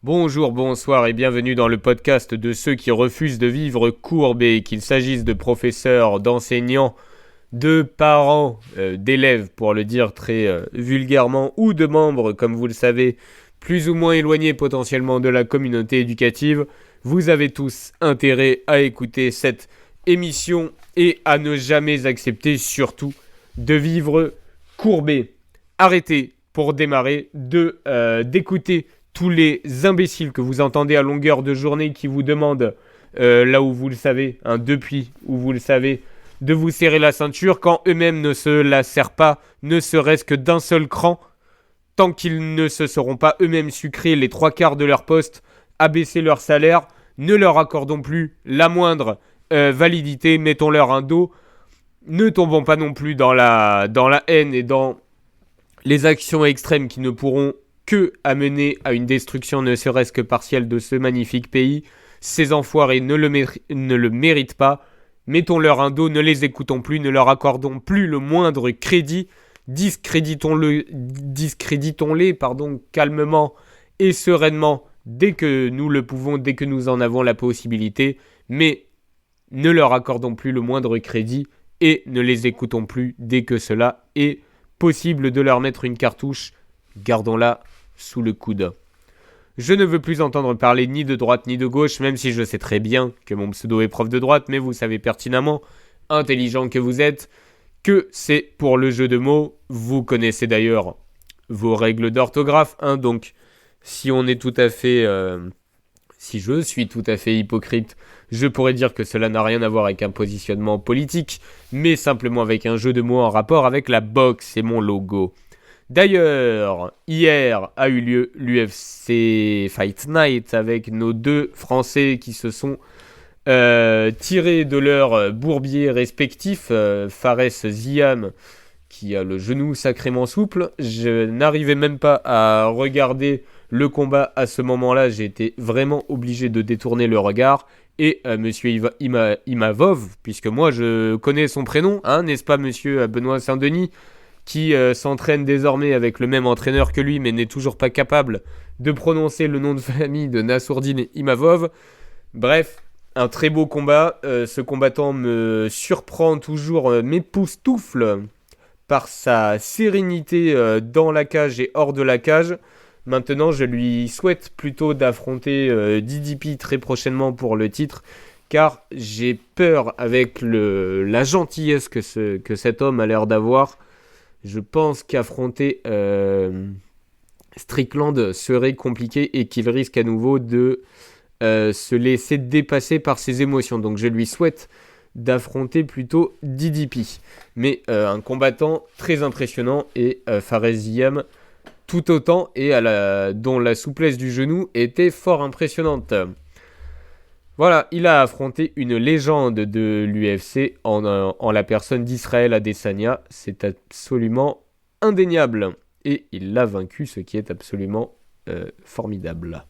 Bonjour, bonsoir et bienvenue dans le podcast de ceux qui refusent de vivre courbés, qu'il s'agisse de professeurs, d'enseignants, de parents, d'élèves pour le dire très vulgairement, ou de membres, comme vous le savez, plus ou moins éloignés potentiellement de la communauté éducative. Vous avez tous intérêt à écouter cette émission et à ne jamais accepter surtout de vivre courbé. Arrêtez pour démarrer d'écouter tous les imbéciles que vous entendez à longueur de journée qui vous demandent, là où vous le savez, depuis où vous le savez, de vous serrer la ceinture quand eux-mêmes ne se la serrent pas, ne serait-ce que d'un seul cran, tant qu'ils ne se seront pas eux-mêmes sucrés les 3/4 de leur poste, abaisser leur salaire, ne leur accordons plus la moindre validité, mettons-leur un dos, ne tombons pas non plus dans la haine et dans les actions extrêmes qui ne pourront que amener à une destruction ne serait-ce que partielle de ce magnifique pays. Ces enfoirés ne le méritent pas. Mettons-leur un dos, ne les écoutons plus, ne leur accordons plus le moindre crédit. Discréditons-les, calmement et sereinement dès que nous le pouvons, dès que nous en avons la possibilité. Mais ne leur accordons plus le moindre crédit et ne les écoutons plus dès que cela est possible de leur mettre une cartouche. Gardons-la sous le coude. Je ne veux plus entendre parler ni de droite ni de gauche, même si je sais très bien que mon pseudo est prof de droite, mais vous savez pertinemment, intelligent que vous êtes, que c'est pour le jeu de mots. Vous connaissez d'ailleurs vos règles d'orthographe, donc si je suis tout à fait hypocrite, je pourrais dire que cela n'a rien à voir avec un positionnement politique, mais simplement avec un jeu de mots en rapport avec la boxe et mon logo. D'ailleurs, hier a eu lieu l'UFC Fight Night avec nos deux Français qui se sont tirés de leurs bourbiers respectifs. Fares Ziam qui a le genou sacrément souple. Je n'arrivais même pas à regarder le combat à ce moment-là. J'ai été vraiment obligé de détourner le regard. Et monsieur Imavov, puisque moi je connais son prénom, n'est-ce pas monsieur Benoît Saint-Denis, qui s'entraîne désormais avec le même entraîneur que lui, mais n'est toujours pas capable de prononcer le nom de famille de Nassourdine Imavov. Bref, un très beau combat. Ce combattant me surprend toujours, m'époustoufle par sa sérénité dans la cage et hors de la cage. Maintenant, je lui souhaite plutôt d'affronter DDP très prochainement pour le titre, car j'ai peur avec la gentillesse que cet homme a l'air d'avoir. Je pense qu'affronter Strickland serait compliqué et qu'il risque à nouveau de se laisser dépasser par ses émotions. Donc je lui souhaite d'affronter plutôt DDP. Mais un combattant très impressionnant et Fares Ziam tout autant et dont la souplesse du genou était fort impressionnante. Voilà, il a affronté une légende de l'UFC en la personne d'Israël Adesanya. C'est absolument indéniable. Et il l'a vaincu, ce qui est absolument formidable.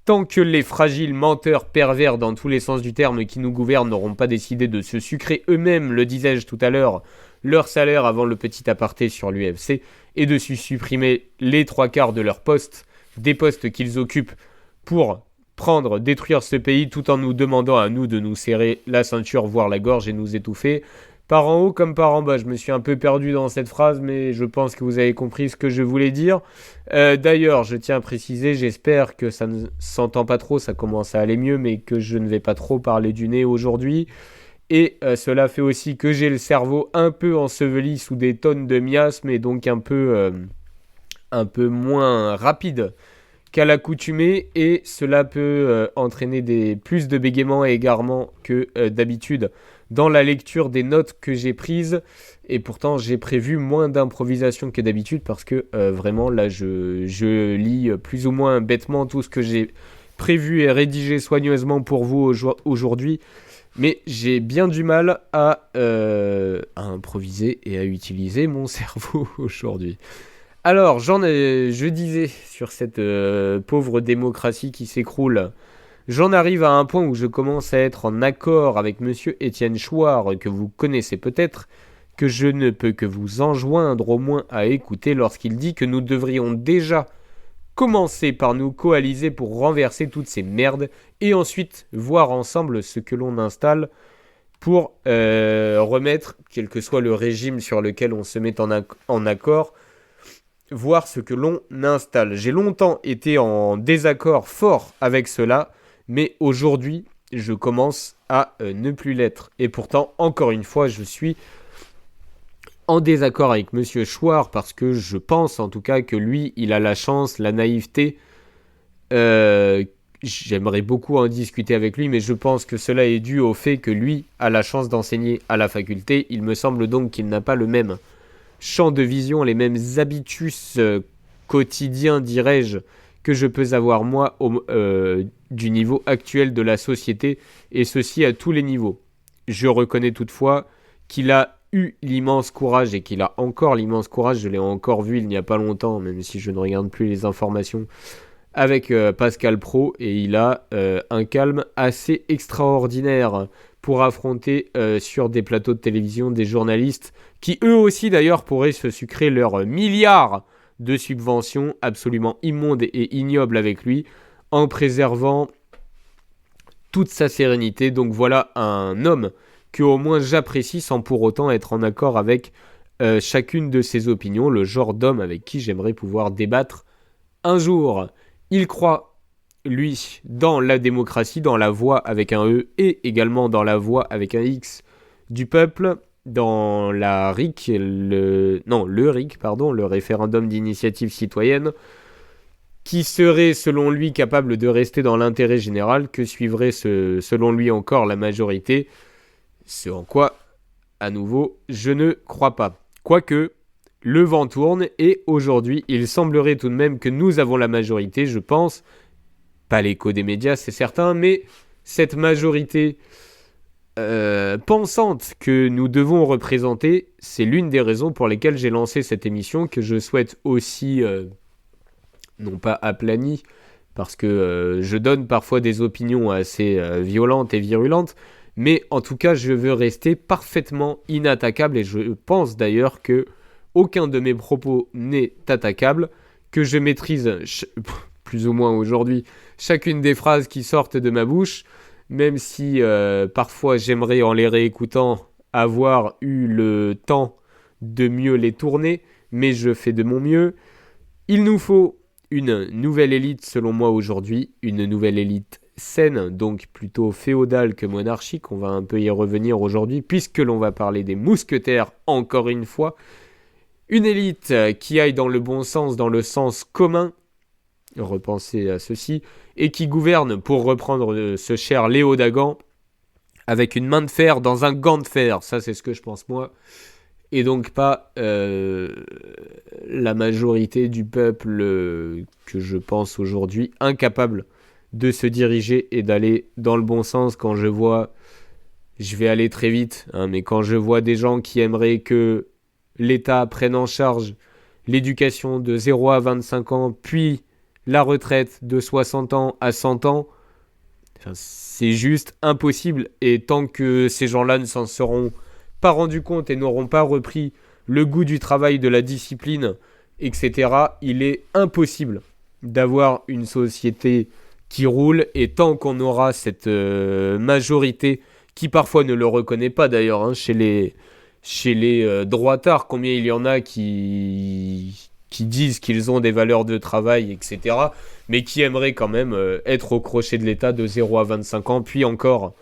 Tant que les fragiles menteurs pervers dans tous les sens du terme qui nous gouvernent n'auront pas décidé de se sucrer eux-mêmes, le disais-je tout à l'heure, leur salaire avant le petit aparté sur l'UFC et de se supprimer les 3/4 de leurs postes, des postes qu'ils occupent pour détruire ce pays tout en nous demandant à nous de nous serrer la ceinture, voire la gorge et nous étouffer. Par en haut comme par en bas, je me suis un peu perdu dans cette phrase, mais je pense que vous avez compris ce que je voulais dire. D'ailleurs, je tiens à préciser, j'espère que ça ne s'entend pas trop, ça commence à aller mieux, mais que je ne vais pas trop parler du nez aujourd'hui. Et cela fait aussi que j'ai le cerveau un peu enseveli sous des tonnes de miasmes et donc un peu moins rapide qu'à l'accoutumée, et cela peut entraîner plus de bégaiements et égarements que d'habitude dans la lecture des notes que j'ai prises, et pourtant j'ai prévu moins d'improvisation que d'habitude parce que vraiment là je lis plus ou moins bêtement tout ce que j'ai prévu et rédigé soigneusement pour vous aujourd'hui, mais j'ai bien du mal à improviser et à utiliser mon cerveau aujourd'hui. Alors, je disais sur cette pauvre démocratie qui s'écroule, j'en arrive à un point où je commence à être en accord avec monsieur Étienne Chouard, que vous connaissez peut-être, que je ne peux que vous enjoindre au moins à écouter lorsqu'il dit que nous devrions déjà commencer par nous coaliser pour renverser toutes ces merdes et ensuite voir ensemble ce que l'on installe pour remettre, quel que soit le régime sur lequel on se met en accord, voir ce que l'on installe. J'ai longtemps été en désaccord fort avec cela, mais aujourd'hui, je commence à ne plus l'être. Et pourtant, encore une fois, je suis en désaccord avec Monsieur Chouard parce que je pense en tout cas que lui, il a la chance, la naïveté. J'aimerais beaucoup en discuter avec lui, mais je pense que cela est dû au fait que lui a la chance d'enseigner à la faculté. Il me semble donc qu'il n'a pas le même champ de vision, les mêmes habitus quotidiens, dirais-je, que je peux avoir moi du niveau actuel de la société, et ceci à tous les niveaux. Je reconnais toutefois qu'il a eu l'immense courage, et qu'il a encore l'immense courage, je l'ai encore vu il n'y a pas longtemps, même si je ne regarde plus les informations, avec Pascal Praud, et il a un calme assez extraordinaire pour affronter sur des plateaux de télévision des journalistes qui eux aussi d'ailleurs pourraient se sucrer leurs milliards de subventions absolument immondes et ignobles avec lui, en préservant toute sa sérénité. Donc voilà un homme que au moins j'apprécie sans pour autant être en accord avec chacune de ses opinions, le genre d'homme avec qui j'aimerais pouvoir débattre un jour. Il croit, lui, dans la démocratie, dans la voix avec un E et également dans la voix avec un X du peuple, dans la RIC, le RIC, le référendum d'initiative citoyenne, qui serait selon lui capable de rester dans l'intérêt général, que suivrait selon lui encore la majorité, ce en quoi, à nouveau, je ne crois pas. Quoique, le vent tourne et aujourd'hui, il semblerait tout de même que nous avons la majorité, je pense, pas l'écho des médias, c'est certain, mais cette majorité pensante que nous devons représenter, c'est l'une des raisons pour lesquelles j'ai lancé cette émission, que je souhaite aussi, non pas aplanie, parce que je donne parfois des opinions assez violentes et virulentes, mais en tout cas, je veux rester parfaitement inattaquable, et je pense d'ailleurs que aucun de mes propos n'est attaquable, que je maîtrise, plus ou moins aujourd'hui, chacune des phrases qui sortent de ma bouche, même si parfois j'aimerais, en les réécoutant, avoir eu le temps de mieux les tourner, mais je fais de mon mieux. Il nous faut une nouvelle élite, selon moi, aujourd'hui, une nouvelle élite saine, donc plutôt féodale que monarchique. On va un peu y revenir aujourd'hui, puisque l'on va parler des mousquetaires, encore une fois. Une élite qui aille dans le bon sens, dans le sens commun, repensez à ceci, et qui gouverne, pour reprendre ce cher Léo Dagan, avec une main de fer dans un gant de fer. Ça, c'est ce que je pense moi. Et donc pas la majorité du peuple que je pense aujourd'hui incapable de se diriger et d'aller dans le bon sens. Quand je vois, je vais aller très vite, mais quand je vois des gens qui aimeraient que l'État prenne en charge l'éducation de 0 à 25 ans, puis la retraite de 60 ans à 100 ans, c'est juste impossible. Et tant que ces gens-là ne s'en seront pas rendus compte et n'auront pas repris le goût du travail, de la discipline, etc., il est impossible d'avoir une société qui roule. Et tant qu'on aura cette majorité, qui parfois ne le reconnaît pas d'ailleurs, chez les droitards, combien il y en a qui disent qu'ils ont des valeurs de travail, etc., mais qui aimeraient quand même être au crochet de l'État de 0 à 25 ans, puis encore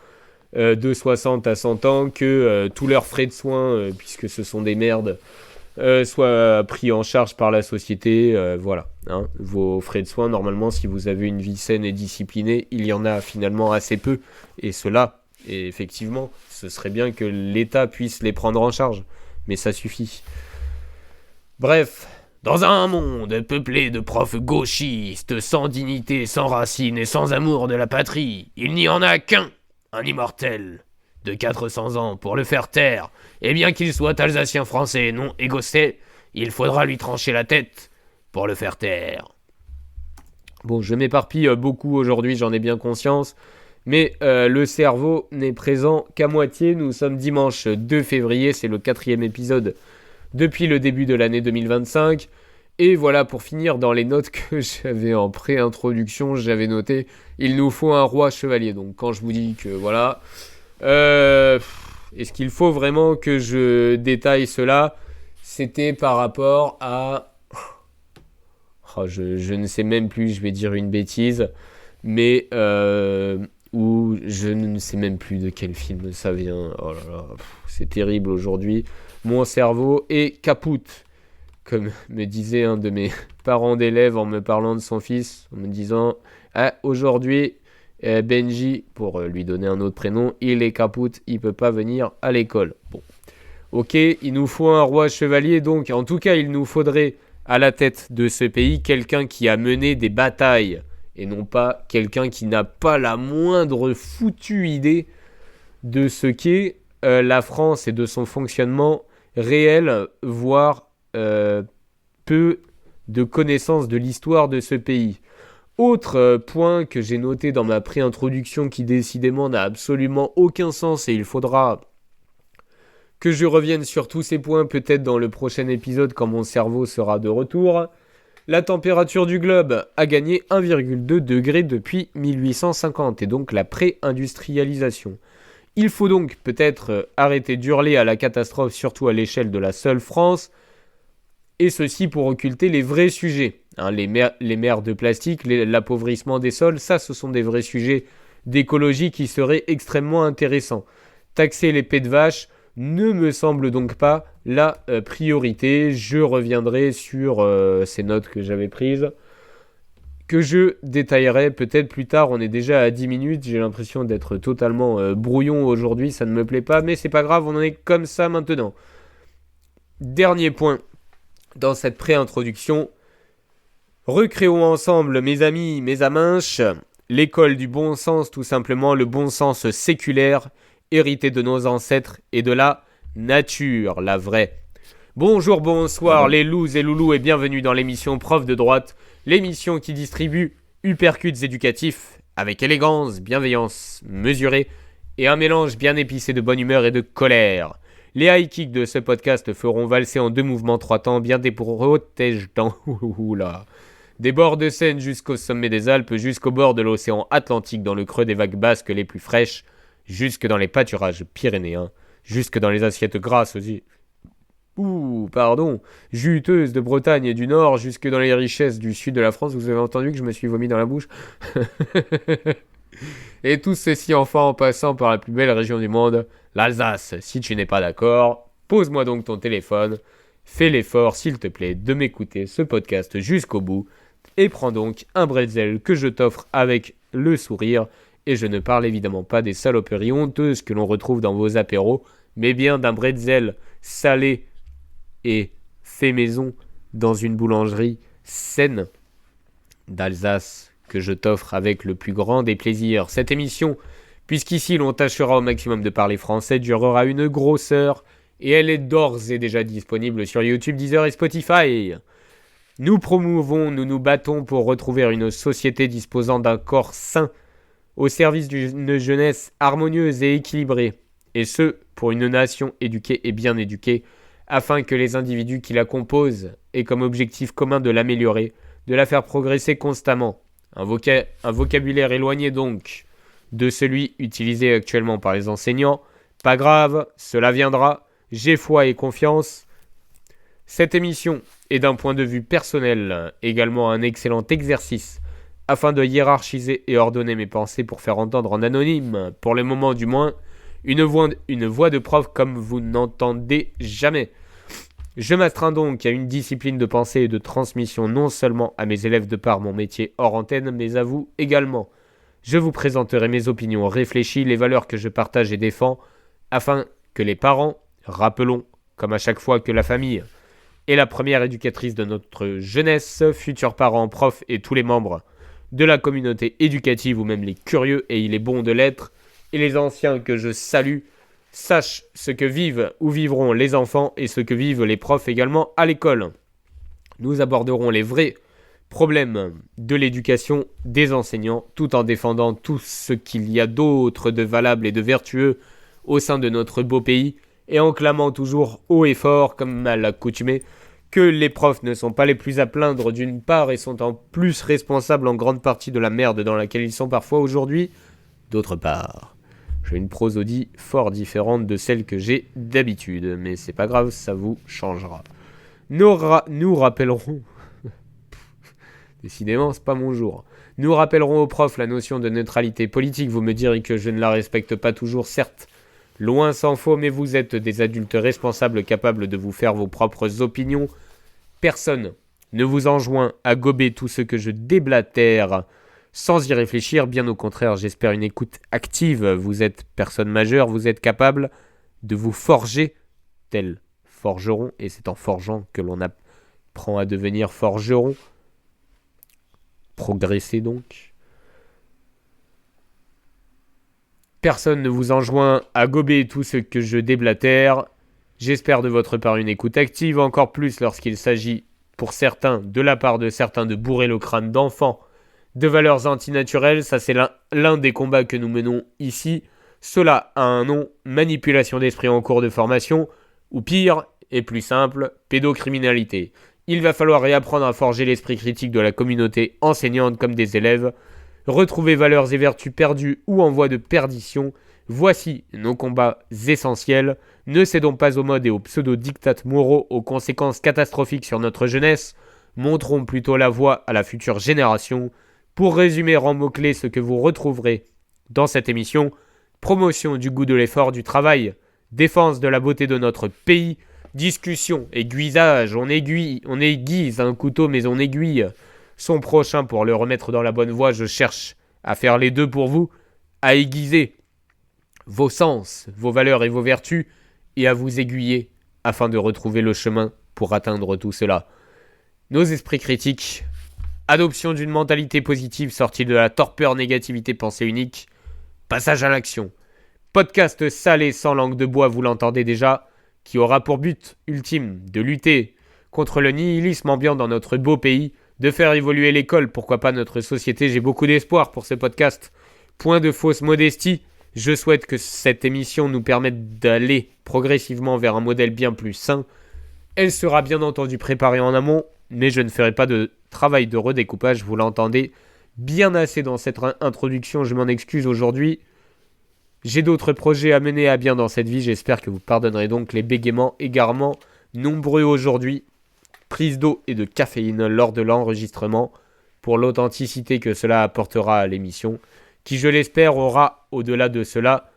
de 60 à 100 ans, que tous leurs frais de soins, puisque ce sont des merdes, soient pris en charge par la société. Voilà, vos frais de soins, normalement, si vous avez une vie saine et disciplinée, il y en a finalement assez peu, et cela, et effectivement, ce serait bien que l'État puisse les prendre en charge, mais ça suffit. Bref, dans un monde peuplé de profs gauchistes, sans dignité, sans racines et sans amour de la patrie, il n'y en a qu'un, un immortel, de 400 ans pour le faire taire, et bien qu'il soit alsacien français et non écossais, il faudra lui trancher la tête pour le faire taire. Bon, je m'éparpille beaucoup aujourd'hui, j'en ai bien conscience, mais le cerveau n'est présent qu'à moitié. Nous sommes dimanche 2 février, c'est le 4e épisode depuis le début de l'année 2025. Et voilà, pour finir, dans les notes que j'avais en pré-introduction, j'avais noté « Il nous faut un roi chevalier ». Donc quand je vous dis que voilà... est-ce qu'il faut vraiment que je détaille cela? C'était par rapport à... Oh, je ne sais même plus, je vais dire une bêtise. Mais... ou je ne sais même plus de quel film ça vient. Oh là là, c'est terrible aujourd'hui. Mon cerveau est capoute. Comme me disait un de mes parents d'élèves en me parlant de son fils, en me disant « Ah, aujourd'hui, Benji, pour lui donner un autre prénom, il est capoute, il peut pas venir à l'école. » Bon, ok, il nous faut un roi chevalier, donc en tout cas, il nous faudrait à la tête de ce pays quelqu'un qui a mené des batailles, et non pas quelqu'un qui n'a pas la moindre foutue idée de ce qu'est la France et de son fonctionnement réel, voire peu de connaissances de l'histoire de ce pays. Autre point que j'ai noté dans ma pré-introduction qui décidément n'a absolument aucun sens et il faudra que je revienne sur tous ces points peut-être dans le prochain épisode quand mon cerveau sera de retour. La température du globe a gagné 1,2 degré depuis 1850 et donc la pré-industrialisation. Il faut donc peut-être arrêter d'hurler à la catastrophe surtout à l'échelle de la seule France. Et ceci pour occulter les vrais sujets. Les mers de plastique, l'appauvrissement des sols, ça ce sont des vrais sujets d'écologie qui seraient extrêmement intéressants. Taxer les pets de vache ne me semble donc pas la priorité. Je reviendrai sur ces notes que j'avais prises, que je détaillerai peut-être plus tard. On est déjà à 10 minutes, j'ai l'impression d'être totalement brouillon aujourd'hui, ça ne me plaît pas, mais c'est pas grave, on en est comme ça maintenant. Dernier point. Dans cette pré-introduction, recréons ensemble, mes amis, mes aminches, l'école du bon sens, tout simplement, le bon sens séculaire, hérité de nos ancêtres et de la nature, la vraie. Bonjour, bonsoir, les loups et loulous, et bienvenue dans l'émission Prof de droite, l'émission qui distribue uppercuts éducatifs avec élégance, bienveillance mesurée et un mélange bien épicé de bonne humeur et de colère. Les high kicks de ce podcast feront valser en 2 mouvements 3 temps bien déprotégants. Des bords de Seine jusqu'au sommet des Alpes, jusqu'au bord de l'océan Atlantique, dans le creux des vagues basques les plus fraîches, jusque dans les pâturages pyrénéens, jusque dans les assiettes grasses aussi. Juteuses de Bretagne et du Nord, jusque dans les richesses du sud de la France. Vous avez entendu que je me suis vomi dans la bouche? Et tout ceci enfin en passant par la plus belle région du monde, l'Alsace. Si tu n'es pas d'accord, pose-moi donc ton téléphone, fais l'effort s'il te plaît de m'écouter ce podcast jusqu'au bout et prends donc un bretzel que je t'offre avec le sourire. Et je ne parle évidemment pas des saloperies honteuses que l'on retrouve dans vos apéros, mais bien d'un bretzel salé et fait maison dans une boulangerie saine d'Alsace que je t'offre avec le plus grand des plaisirs. Cette émission, puisqu'ici l'on tâchera au maximum de parler français, durera une grosse heure et elle est d'ores et déjà disponible sur YouTube, Deezer et Spotify. Nous promouvons, nous nous battons pour retrouver une société disposant d'un corps sain au service d'une jeunesse harmonieuse et équilibrée, et ce, pour une nation éduquée et bien éduquée, afin que les individus qui la composent aient comme objectif commun de l'améliorer, de la faire progresser constamment. Un vocabulaire éloigné donc de celui utilisé actuellement par les enseignants. Pas grave, cela viendra, j'ai foi et confiance. Cette émission est d'un point de vue personnel également un excellent exercice afin de hiérarchiser et ordonner mes pensées pour faire entendre en anonyme, pour le moment du moins, une voix de prof comme vous n'entendez jamais. Je m'astreins donc à une discipline de pensée et de transmission non seulement à mes élèves de par mon métier hors antenne, mais à vous également. Je vous présenterai mes opinions réfléchies, les valeurs que je partage et défends, afin que les parents, rappelons, comme à chaque fois que la famille est la première éducatrice de notre jeunesse, futurs parents, profs et tous les membres de la communauté éducative ou même les curieux et il est bon de l'être, et les anciens que je salue, sachent ce que vivent ou vivront les enfants et ce que vivent les profs également à l'école. Nous aborderons les vrais problèmes de l'éducation des enseignants tout en défendant tout ce qu'il y a d'autre de valable et de vertueux au sein de notre beau pays et en clamant toujours haut et fort, comme à l'accoutumée, que les profs ne sont pas les plus à plaindre d'une part et sont en plus responsables en grande partie de la merde dans laquelle ils sont parfois aujourd'hui, d'autre part. J'ai une prosodie fort différente de celle que j'ai d'habitude, mais c'est pas grave, ça vous changera. Nous rappellerons... Décidément, c'est pas mon jour. Nous rappellerons aux profs la notion de neutralité politique. Vous me direz que je ne la respecte pas toujours, certes. Loin s'en faut, mais vous êtes des adultes responsables capables de vous faire vos propres opinions. Personne ne vous enjoint à gober tout ce que je déblatère sans y réfléchir. Bien au contraire, j'espère une écoute active. Vous êtes personne majeure, vous êtes capable de vous forger tel forgeron. Et c'est en forgeant que l'on apprend à devenir forgeron. Progresser donc. Personne ne vous enjoint à gober tout ce que je déblatère. J'espère de votre part une écoute active, encore plus lorsqu'il s'agit, pour certains, de la part de certains, de bourrer le crâne d'enfants de valeurs antinaturelles. Ça, c'est l'un des combats que nous menons ici. Cela a un nom, manipulation d'esprit en cours de formation, ou pire, et plus simple, pédocriminalité. Il va falloir réapprendre à forger l'esprit critique de la communauté enseignante comme des élèves, retrouver valeurs et vertus perdues ou en voie de perdition. Voici nos combats essentiels. Ne cédons pas aux modes et aux pseudo-dictates moraux aux conséquences catastrophiques sur notre jeunesse. Montrons plutôt la voie à la future génération. Pour résumer en mots-clés ce que vous retrouverez dans cette émission: promotion du goût de l'effort, du travail, défense de la beauté de notre pays, discussion, aiguisage, on aiguise un couteau mais on aiguille son prochain pour le remettre dans la bonne voie. Je cherche à faire les deux pour vous, à aiguiser vos sens, vos valeurs et vos vertus, et à vous aiguiller afin de retrouver le chemin pour atteindre tout cela. Nos esprits critiques, adoption d'une mentalité positive sortie de la torpeur, négativité, pensée unique, passage à l'action. Podcast salé sans langue de bois, vous l'entendez déjà, qui aura pour but ultime de lutter contre le nihilisme ambiant dans notre beau pays, de faire évoluer l'école, pourquoi pas notre société. J'ai beaucoup d'espoir pour ce podcast. Point de fausse modestie, je souhaite que cette émission nous permette d'aller progressivement vers un modèle bien plus sain. Elle sera bien entendu préparée en amont, mais je ne ferai pas de travail de redécoupage, vous l'entendez bien assez dans cette introduction, je m'en excuse aujourd'hui. J'ai d'autres projets à mener à bien dans cette vie, j'espère que vous pardonnerez donc les bégaiements, égarements nombreux aujourd'hui. Prise d'eau et de caféine lors de l'enregistrement pour l'authenticité que cela apportera à l'émission, qui je l'espère aura, au-delà de cela,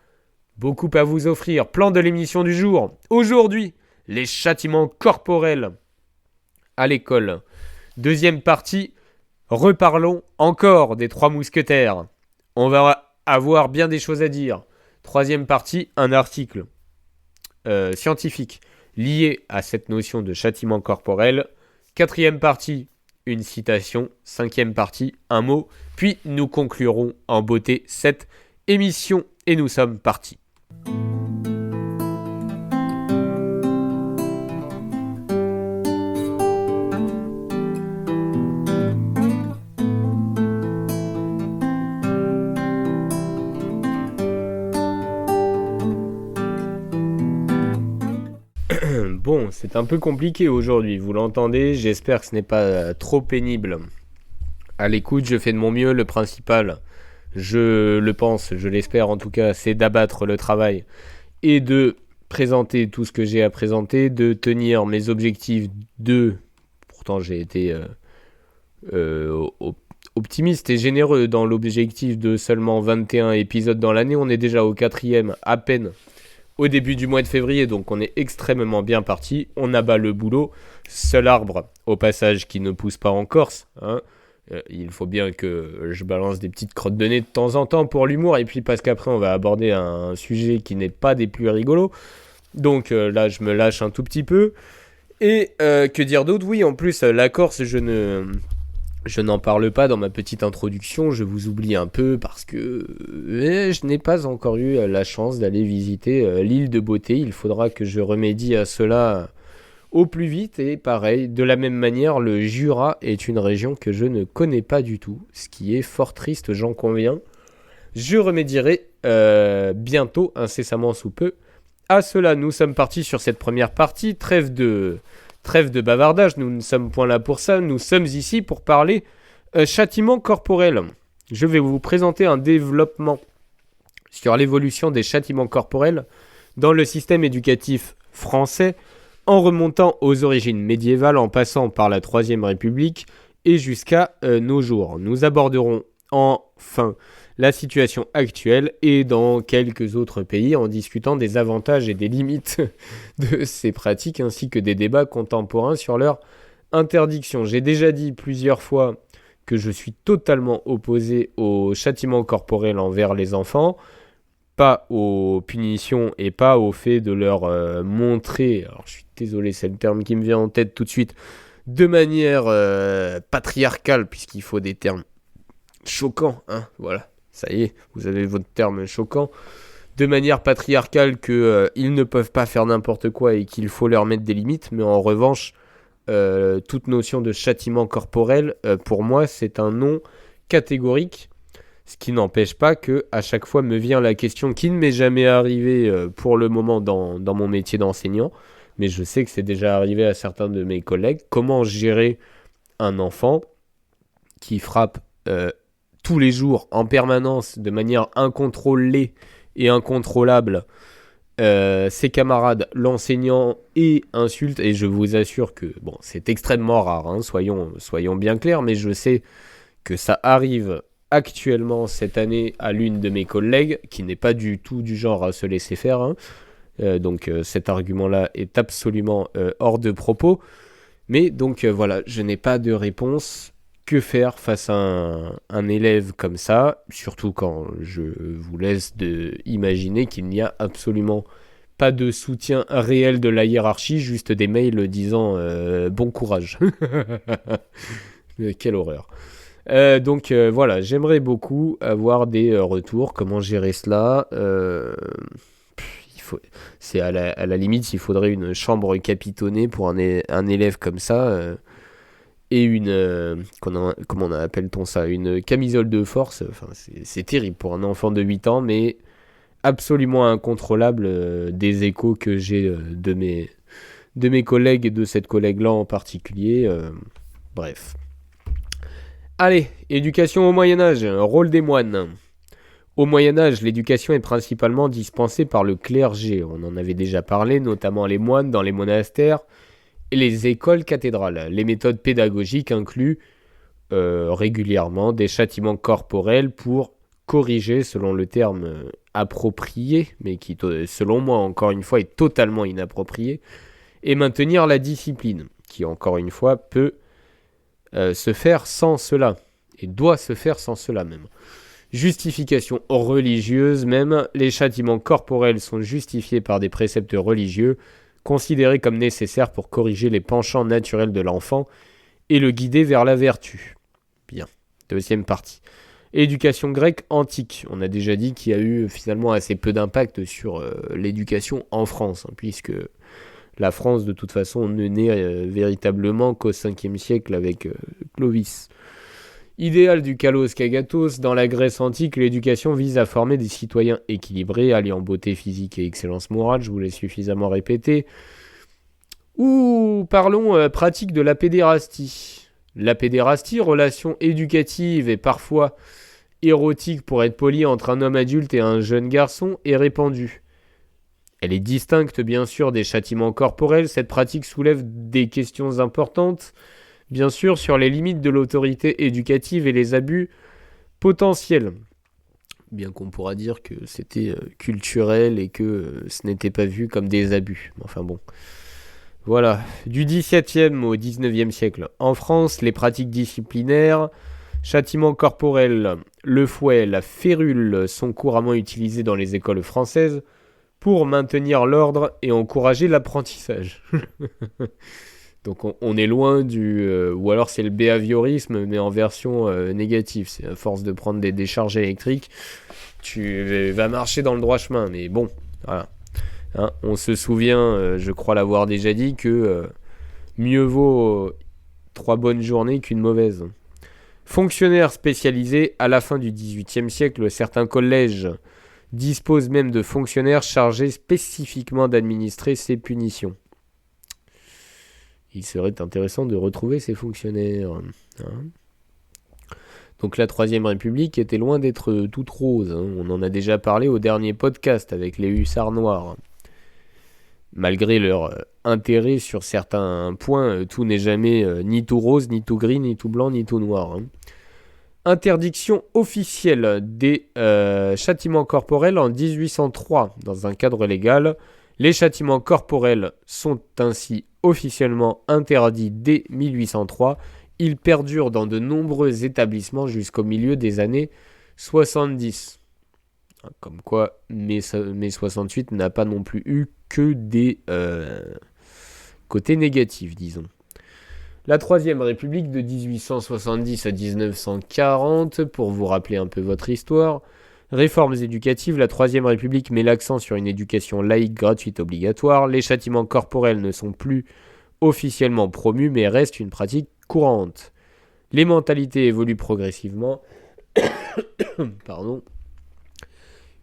beaucoup à vous offrir. Plan de l'émission du jour. Aujourd'hui, les châtiments corporels à l'école. Deuxième partie, reparlons encore des Trois Mousquetaires. On va avoir bien des choses à dire. Troisième partie, un article scientifique lié à cette notion de châtiment corporel. Quatrième partie, une citation. Cinquième partie, un mot. Puis nous conclurons en beauté cette émission et nous sommes partis. Bon, c'est un peu compliqué aujourd'hui, vous l'entendez, j'espère que ce n'est pas trop pénible. À l'écoute, je fais de mon mieux, le principal, je le pense, je l'espère en tout cas, c'est d'abattre le travail et de présenter tout ce que j'ai à présenter, de tenir mes objectifs pourtant j'ai été optimiste et généreux dans l'objectif de seulement 21 épisodes dans l'année, on est déjà au 4e à peine. Au début du mois de février, donc on est extrêmement bien parti, on abat le boulot, seul arbre au passage qui ne pousse pas en Corse, hein. Il faut bien que je balance des petites crottes de nez de temps en temps pour l'humour, et puis parce qu'après on va aborder un sujet qui n'est pas des plus rigolos, donc là je me lâche un tout petit peu, et que dire d'autre, oui en plus la Corse je n'en parle pas dans ma petite introduction, je vous oublie un peu parce que je n'ai pas encore eu la chance d'aller visiter l'île de Beauté. Il faudra que je remédie à cela au plus vite. Et pareil, de la même manière, le Jura est une région que je ne connais pas du tout, ce qui est fort triste, j'en conviens. Je remédierai bientôt, incessamment sous peu. À cela, nous sommes partis sur cette première partie. Trêve de Trêve de bavardage, nous ne sommes point là pour ça, nous sommes ici pour parler châtiment corporel. Je vais vous présenter un développement sur l'évolution des châtiments corporels dans le système éducatif français, en remontant aux origines médiévales, en passant par la Troisième République et jusqu'à nos jours. Nous aborderons enfin la situation actuelle et dans quelques autres pays en discutant des avantages et des limites de ces pratiques ainsi que des débats contemporains sur leur interdiction. J'ai déjà dit plusieurs fois que je suis totalement opposé au châtiment corporel envers les enfants, pas aux punitions et pas au fait de leur montrer, alors je suis désolé, c'est le terme qui me vient en tête tout de suite, de manière patriarcale, puisqu'il faut des termes choquants, hein, voilà. Ça y est, vous avez votre terme choquant. De manière patriarcale qu'ils ne peuvent pas faire n'importe quoi et qu'il faut leur mettre des limites. Mais en revanche, toute notion de châtiment corporel, pour moi, c'est un non catégorique. Ce qui n'empêche pas que à chaque fois me vient la question qui ne m'est jamais arrivée pour le moment dans mon métier d'enseignant. Mais je sais que c'est déjà arrivé à certains de mes collègues. Comment gérer un enfant qui frappe tous les jours, en permanence, de manière incontrôlée et incontrôlable, ses camarades, l'enseignant et insulte. Et je vous assure que bon, c'est extrêmement rare, hein, soyons bien clairs, mais je sais que ça arrive actuellement cette année à l'une de mes collègues, qui n'est pas du tout du genre à se laisser faire. Hein. Donc cet argument-là est absolument hors de propos. Mais donc voilà, je n'ai pas de réponse. Que faire face à un élève comme ça, surtout quand je vous laisse imaginer qu'il n'y a absolument pas de soutien réel de la hiérarchie, juste des mails disant bon courage. Quelle horreur. Donc voilà, j'aimerais beaucoup avoir des retours, comment gérer cela. C'est à la limite, il faudrait une chambre capitonnée pour un élève comme ça. Et une, comment appelle-t-on ça, une camisole de force. Enfin, c'est terrible pour un enfant de 8 ans, mais absolument incontrôlable des échos que j'ai de mes collègues et de cette collègue-là en particulier. Bref. Allez, éducation au Moyen-Âge, rôle des moines. Au Moyen-Âge, l'éducation est principalement dispensée par le clergé. On en avait déjà parlé, notamment les moines dans les monastères et les écoles cathédrales. Les méthodes pédagogiques incluent régulièrement des châtiments corporels pour corriger, selon le terme approprié, mais qui, selon moi, encore une fois, est totalement inapproprié, et maintenir la discipline, qui, encore une fois, peut se faire sans cela, et doit se faire sans cela même. Justification religieuse même, les châtiments corporels sont justifiés par des préceptes religieux, considérés comme nécessaires pour corriger les penchants naturels de l'enfant et le guider vers la vertu. Bien. Deuxième partie. Éducation grecque antique. On a déjà dit qu'il y a eu finalement assez peu d'impact sur l'éducation en France, hein, puisque la France, de toute façon, ne naît véritablement qu'au 5e siècle avec Clovis. Idéal du kalos kagatos, dans la Grèce antique, l'éducation vise à former des citoyens équilibrés, alliant beauté physique et excellence morale, je vous l'ai suffisamment répété. Ou parlons pratique de la pédérastie. La pédérastie, relation éducative et parfois érotique pour être poli entre un homme adulte et un jeune garçon, est répandue. Elle est distincte bien sûr des châtiments corporels, cette pratique soulève des questions importantes, bien sûr, sur les limites de l'autorité éducative et les abus potentiels. Bien qu'on pourra dire que c'était culturel et que ce n'était pas vu comme des abus. Enfin bon. Voilà. Du XVIIe au XIXe siècle. En France, les pratiques disciplinaires, châtiments corporels, le fouet, la férule sont couramment utilisés dans les écoles françaises pour maintenir l'ordre et encourager l'apprentissage. Donc on est loin du... ou alors c'est le behaviorisme, mais en version négative. C'est à force de prendre des décharges électriques, tu vas marcher dans le droit chemin. Mais bon, voilà. Hein, on se souvient, je crois l'avoir déjà dit, que mieux vaut 3 bonnes journées qu'une mauvaise. Fonctionnaires spécialisés, à la fin du XVIIIe siècle, certains collèges disposent même de fonctionnaires chargés spécifiquement d'administrer ces punitions. Il serait intéressant de retrouver ces fonctionnaires. Hein. Donc la Troisième République était loin d'être toute rose. Hein. On en a déjà parlé au dernier podcast avec les hussards noirs. Malgré leur intérêt sur certains points, tout n'est jamais ni tout rose, ni tout gris, ni tout blanc, ni tout noir. Hein. Interdiction officielle des châtiments corporels en 1803 dans un cadre légal. Les châtiments corporels sont ainsi officiellement interdits dès 1803. Ils perdurent dans de nombreux établissements jusqu'au milieu des années 70. Comme quoi, mai 68 n'a pas non plus eu que des côtés négatifs, disons. La Troisième République de 1870 à 1940, pour vous rappeler un peu votre histoire. Réformes éducatives, la Troisième République met l'accent sur une éducation laïque, gratuite, obligatoire. Les châtiments corporels ne sont plus officiellement promus, mais restent une pratique courante. Les mentalités évoluent progressivement. Pardon.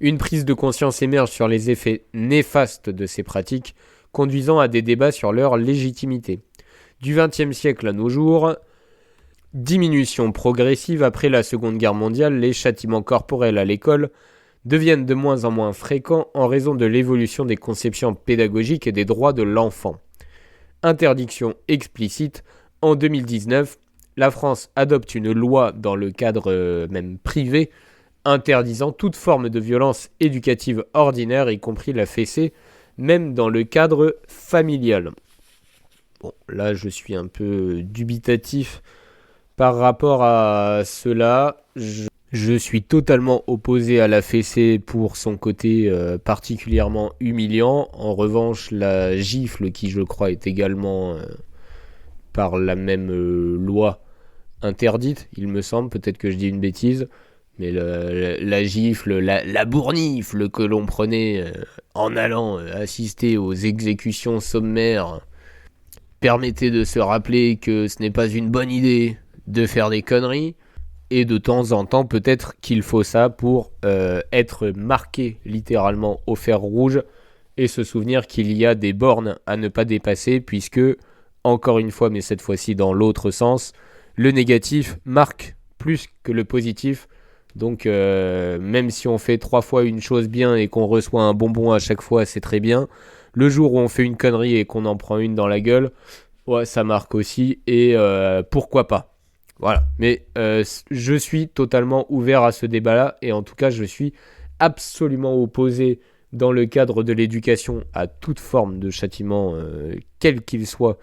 Une prise de conscience émerge sur les effets néfastes de ces pratiques, conduisant à des débats sur leur légitimité. Du XXe siècle à nos jours, diminution progressive après la Seconde Guerre mondiale, les châtiments corporels à l'école deviennent de moins en moins fréquents en raison de l'évolution des conceptions pédagogiques et des droits de l'enfant. Interdiction explicite. En 2019, la France adopte une loi dans le cadre même privé interdisant toute forme de violence éducative ordinaire, y compris la fessée, même dans le cadre familial. Bon, là, je suis un peu dubitatif par rapport à cela. Je suis totalement opposé à la fessée pour son côté particulièrement humiliant. En revanche, la gifle, qui je crois est également par la même loi interdite, il me semble, peut-être que je dis une bêtise, mais la gifle, la bournifle que l'on prenait en allant assister aux exécutions sommaires permettait de se rappeler que ce n'est pas une bonne idée de faire des conneries, et de temps en temps peut-être qu'il faut ça pour être marqué littéralement au fer rouge et se souvenir qu'il y a des bornes à ne pas dépasser, puisque, encore une fois, mais cette fois-ci dans l'autre sens, le négatif marque plus que le positif. Donc même si on fait 3 fois une chose bien et qu'on reçoit un bonbon à chaque fois, c'est très bien. Le jour où on fait une connerie et qu'on en prend une dans la gueule, ouais, ça marque aussi, et pourquoi pas. Voilà, mais je suis totalement ouvert à ce débat-là, et en tout cas, je suis absolument opposé dans le cadre de l'éducation à toute forme de châtiment, quel qu'il soit,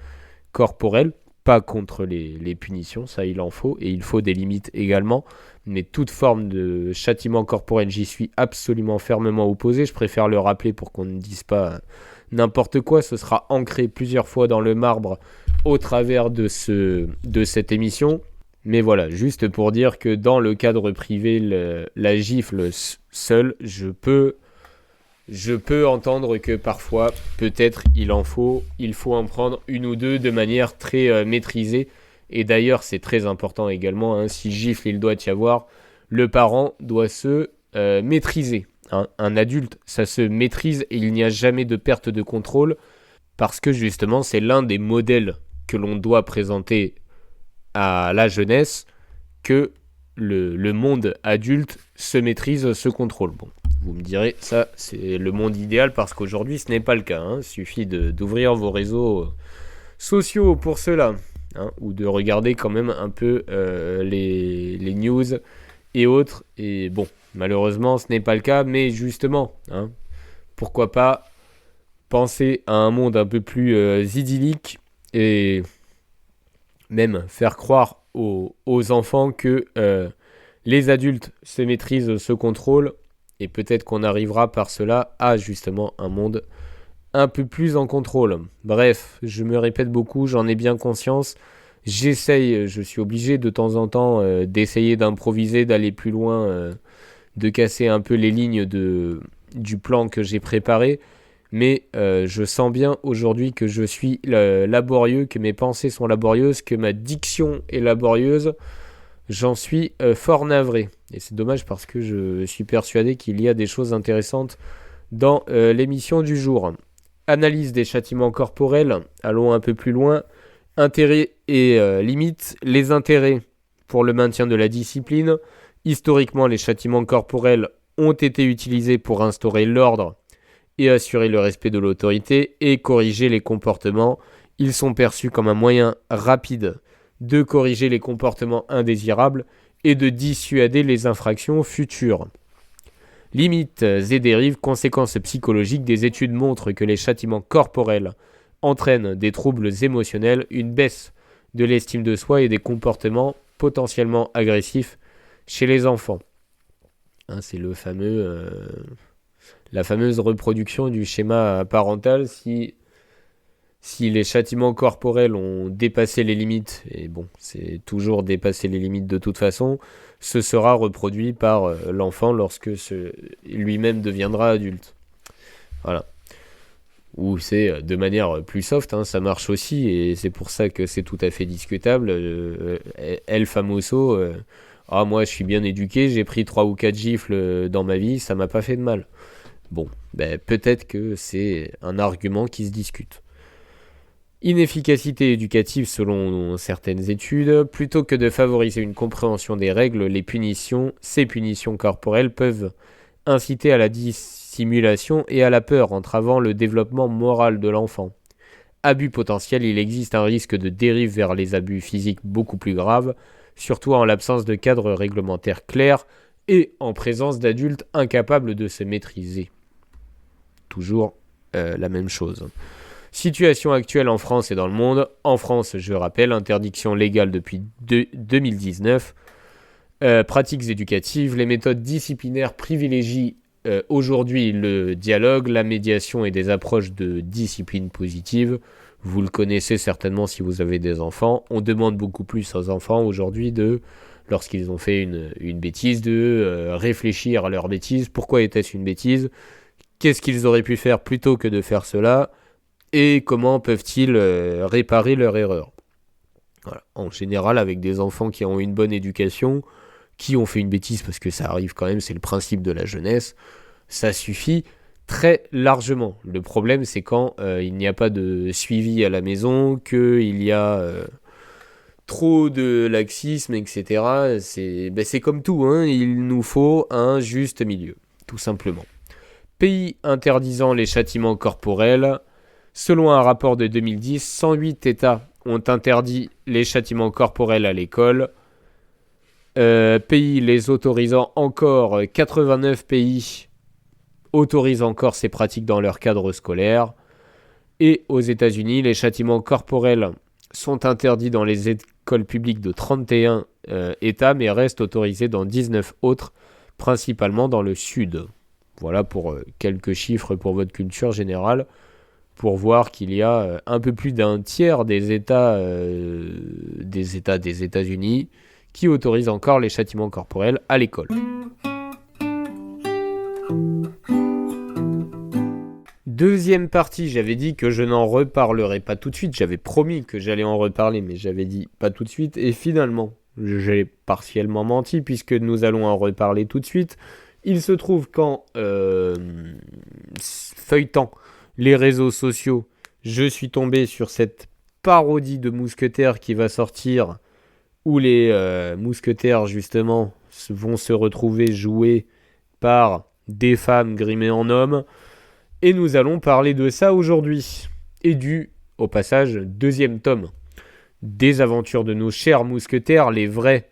corporel. Pas contre les punitions, ça il en faut, et il faut des limites également, mais toute forme de châtiment corporel, j'y suis absolument fermement opposé. Je préfère le rappeler pour qu'on ne dise pas n'importe quoi. Ce sera ancré plusieurs fois dans le marbre au travers de cette émission. Mais voilà, juste pour dire que dans le cadre privé, la gifle seule, je peux entendre que parfois, peut-être, il faut en prendre une ou deux de manière très maîtrisée. Et d'ailleurs, c'est très important également, hein, si gifle il doit y avoir, le parent doit se maîtriser. Hein. Un adulte, ça se maîtrise et il n'y a jamais de perte de contrôle, parce que justement, c'est l'un des modèles que l'on doit présenter à la jeunesse, que le monde adulte se maîtrise, se contrôle. Bon. Vous me direz, ça, c'est le monde idéal, parce qu'aujourd'hui, ce n'est pas le cas. Hein. Il suffit d'ouvrir vos réseaux sociaux pour cela, hein, ou de regarder quand même un peu les news et autres. Et bon, malheureusement, ce n'est pas le cas, mais justement, hein, pourquoi pas penser à un monde un peu plus idyllique, et même faire croire aux enfants que les adultes se maîtrisent, se contrôlent. Et peut-être qu'on arrivera par cela à justement un monde un peu plus en contrôle. Bref, je me répète beaucoup, j'en ai bien conscience. J'essaye, je suis obligé de temps en temps d'essayer d'improviser, d'aller plus loin, de casser un peu les lignes du plan que j'ai préparé. Mais je sens bien aujourd'hui que je suis laborieux, que mes pensées sont laborieuses, que ma diction est laborieuse. J'en suis fort navré. Et c'est dommage, parce que je suis persuadé qu'il y a des choses intéressantes dans l'émission du jour. Analyse des châtiments corporels. Allons un peu plus loin. Intérêts et limites. Les intérêts pour le maintien de la discipline. Historiquement, les châtiments corporels ont été utilisés pour instaurer l'ordre et assurer le respect de l'autorité et corriger les comportements. Ils sont perçus comme un moyen rapide de corriger les comportements indésirables et de dissuader les infractions futures. Limites et dérives, conséquences psychologiques, des études montrent que les châtiments corporels entraînent des troubles émotionnels, une baisse de l'estime de soi et des comportements potentiellement agressifs chez les enfants. C'est la fameuse reproduction du schéma parental. Si les châtiments corporels ont dépassé les limites, et bon, c'est toujours dépassé les limites de toute façon, ce sera reproduit par l'enfant lorsque lui-même deviendra adulte. Voilà. Ou c'est de manière plus soft, ça marche aussi, et c'est pour ça que c'est tout à fait discutable. El famoso, moi je suis bien éduqué, j'ai pris 3 ou 4 gifles dans ma vie, ça m'a pas fait de mal. Bon, peut-être que c'est un argument qui se discute. Inefficacité éducative selon certaines études. Plutôt que de favoriser une compréhension des règles, ces punitions corporelles peuvent inciter à la dissimulation et à la peur, entravant le développement moral de l'enfant. Abus potentiel, il existe un risque de dérive vers les abus physiques beaucoup plus graves, surtout en l'absence de cadre réglementaire clair et en présence d'adultes incapables de se maîtriser. Toujours la même chose. Situation actuelle en France et dans le monde. En France, je rappelle, interdiction légale depuis 2019. Pratiques éducatives. Les méthodes disciplinaires privilégient aujourd'hui le dialogue, la médiation et des approches de discipline positive. Vous le connaissez certainement si vous avez des enfants. On demande beaucoup plus aux enfants aujourd'hui lorsqu'ils ont fait une bêtise, de réfléchir à leur bêtise. Pourquoi était-ce une bêtise ? Qu'est-ce qu'ils auraient pu faire plutôt que de faire cela ? Et comment peuvent-ils réparer leur erreur ? Voilà. En général, avec des enfants qui ont une bonne éducation, qui ont fait une bêtise, parce que ça arrive quand même, c'est le principe de la jeunesse, ça suffit très largement. Le problème, c'est quand il n'y a pas de suivi à la maison, qu'il y a trop de laxisme, etc. C'est comme tout, il nous faut un juste milieu, tout simplement. Pays interdisant les châtiments corporels. Selon un rapport de 2010, 108 États ont interdit les châtiments corporels à l'école. Pays les autorisant encore, 89 pays autorisent encore ces pratiques dans leur cadre scolaire. Et aux États-Unis, les châtiments corporels sont interdits dans les écoles publiques de 31 États, mais restent autorisés dans 19 autres, principalement dans le Sud. Voilà pour quelques chiffres pour votre culture générale, pour voir qu'il y a un peu plus d'un tiers des États des États-Unis qui autorisent encore les châtiments corporels à l'école. Deuxième partie, j'avais dit que je n'en reparlerai pas tout de suite. J'avais promis que j'allais en reparler, mais j'avais dit pas tout de suite. Et finalement, j'ai partiellement menti puisque nous allons en reparler tout de suite. Il se trouve qu'en feuilletant les réseaux sociaux, je suis tombé sur cette parodie de mousquetaires qui va sortir, où les mousquetaires, justement, vont se retrouver joués par des femmes grimées en hommes. Et nous allons parler de ça aujourd'hui. Et au passage, 2e tome des aventures de nos chers mousquetaires, les vrais,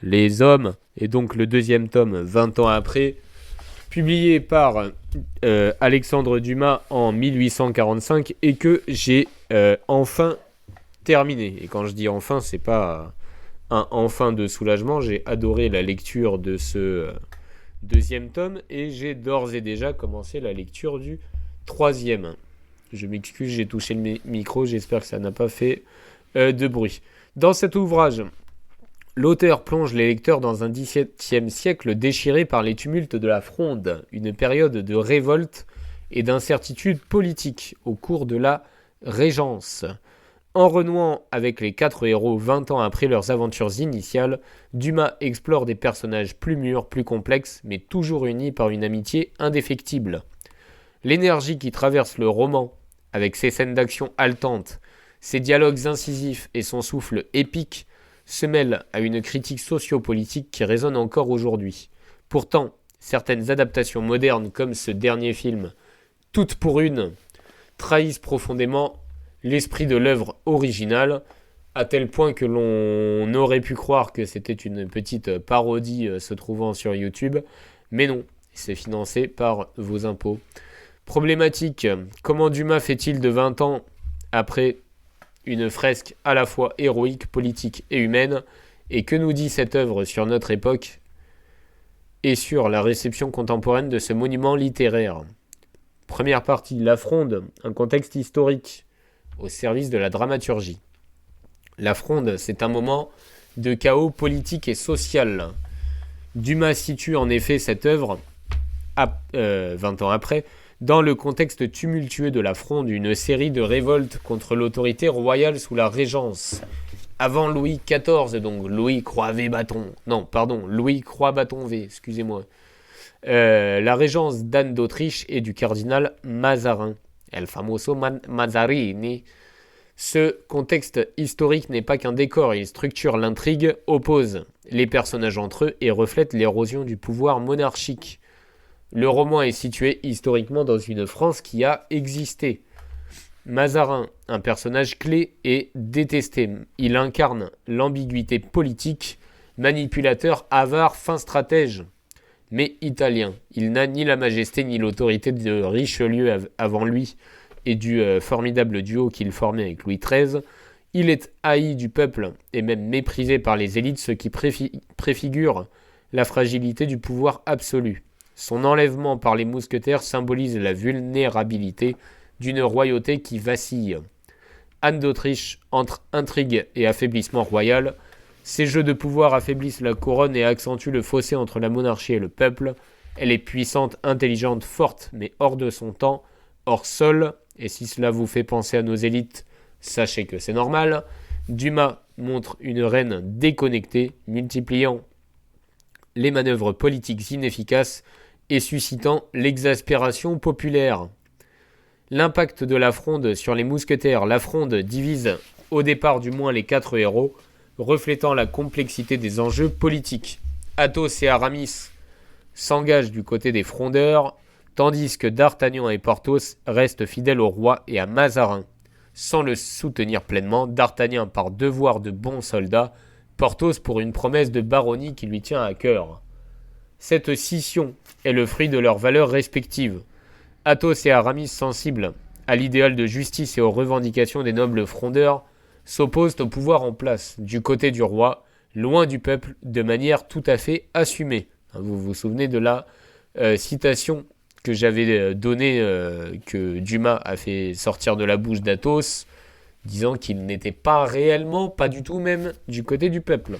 les hommes. Et donc le 2e tome, 20 ans après, publié par Alexandre Dumas en 1845 et que j'ai enfin terminé. Et quand je dis enfin, c'est pas un enfin de soulagement. J'ai adoré la lecture de ce 2e tome et j'ai d'ores et déjà commencé la lecture du 3e. Je m'excuse, j'ai touché le micro, j'espère que ça n'a pas fait de bruit. Dans cet ouvrage, l'auteur plonge les lecteurs dans un XVIIe siècle déchiré par les tumultes de la Fronde, une période de révolte et d'incertitude politique au cours de la Régence. En renouant avec les 4 héros 20 ans après leurs aventures initiales, Dumas explore des personnages plus mûrs, plus complexes, mais toujours unis par une amitié indéfectible. L'énergie qui traverse le roman, avec ses scènes d'action haletantes, Ses dialogues incisifs et son souffle épique se mêlent à une critique sociopolitique qui résonne encore aujourd'hui. Pourtant, certaines adaptations modernes comme ce dernier film, Toutes pour une, trahissent profondément l'esprit de l'œuvre originale, à tel point que l'on aurait pu croire que c'était une petite parodie se trouvant sur YouTube, mais non, c'est financé par vos impôts. Problématique, comment Dumas fait-il de 20 ans après une fresque à la fois héroïque, politique et humaine, et que nous dit cette œuvre sur notre époque et sur la réception contemporaine de ce monument littéraire? Première partie, La Fronde, un contexte historique au service de la dramaturgie. La Fronde, c'est un moment de chaos politique et social. Dumas situe en effet cette œuvre, 20 ans après, dans le contexte tumultueux de la Fronde, une série de révoltes contre l'autorité royale sous la Régence. Avant Louis XIV, donc Louis Croix-V-Bâton. Non, pardon, Louis Croix-Bâton-V, excusez-moi. La régence d'Anne d'Autriche et du cardinal Mazarin. El famoso Mazarini. Ce contexte historique n'est pas qu'un décor, il structure l'intrigue, oppose les personnages entre eux et reflète l'érosion du pouvoir monarchique. Le roman est situé historiquement dans une France qui a existé. Mazarin, un personnage clé et détesté. Il incarne l'ambiguïté politique, manipulateur, avare, fin stratège, mais italien. Il n'a ni la majesté ni l'autorité de Richelieu avant lui et du formidable duo qu'il formait avec Louis XIII. Il est haï du peuple et même méprisé par les élites, ce qui préfigure la fragilité du pouvoir absolu. Son enlèvement par les mousquetaires symbolise la vulnérabilité d'une royauté qui vacille. Anne d'Autriche, entre intrigue et affaiblissement royal, ces jeux de pouvoir affaiblissent la couronne et accentuent le fossé entre la monarchie et le peuple. Elle est puissante, intelligente, forte, mais hors de son temps, hors sol, et si cela vous fait penser à nos élites, sachez que c'est normal. Dumas montre une reine déconnectée, multipliant les manœuvres politiques inefficaces et suscitant l'exaspération populaire. L'impact de la Fronde sur les mousquetaires. La Fronde divise au départ du moins les 4 héros, reflétant la complexité des enjeux politiques. Athos et Aramis s'engagent du côté des frondeurs, tandis que D'Artagnan et Porthos restent fidèles au roi et à Mazarin. Sans le soutenir pleinement, D'Artagnan par devoir de bon soldat, Porthos pour une promesse de baronnie qui lui tient à cœur. Cette scission est le fruit de leurs valeurs respectives. Athos et Aramis, sensibles à l'idéal de justice et aux revendications des nobles frondeurs, s'opposent au pouvoir en place, du côté du roi, loin du peuple, de manière tout à fait assumée. Vous vous souvenez de la citation que j'avais donnée, que Dumas a fait sortir de la bouche d'Athos, disant qu'il n'était pas réellement, pas du tout même, du côté du peuple.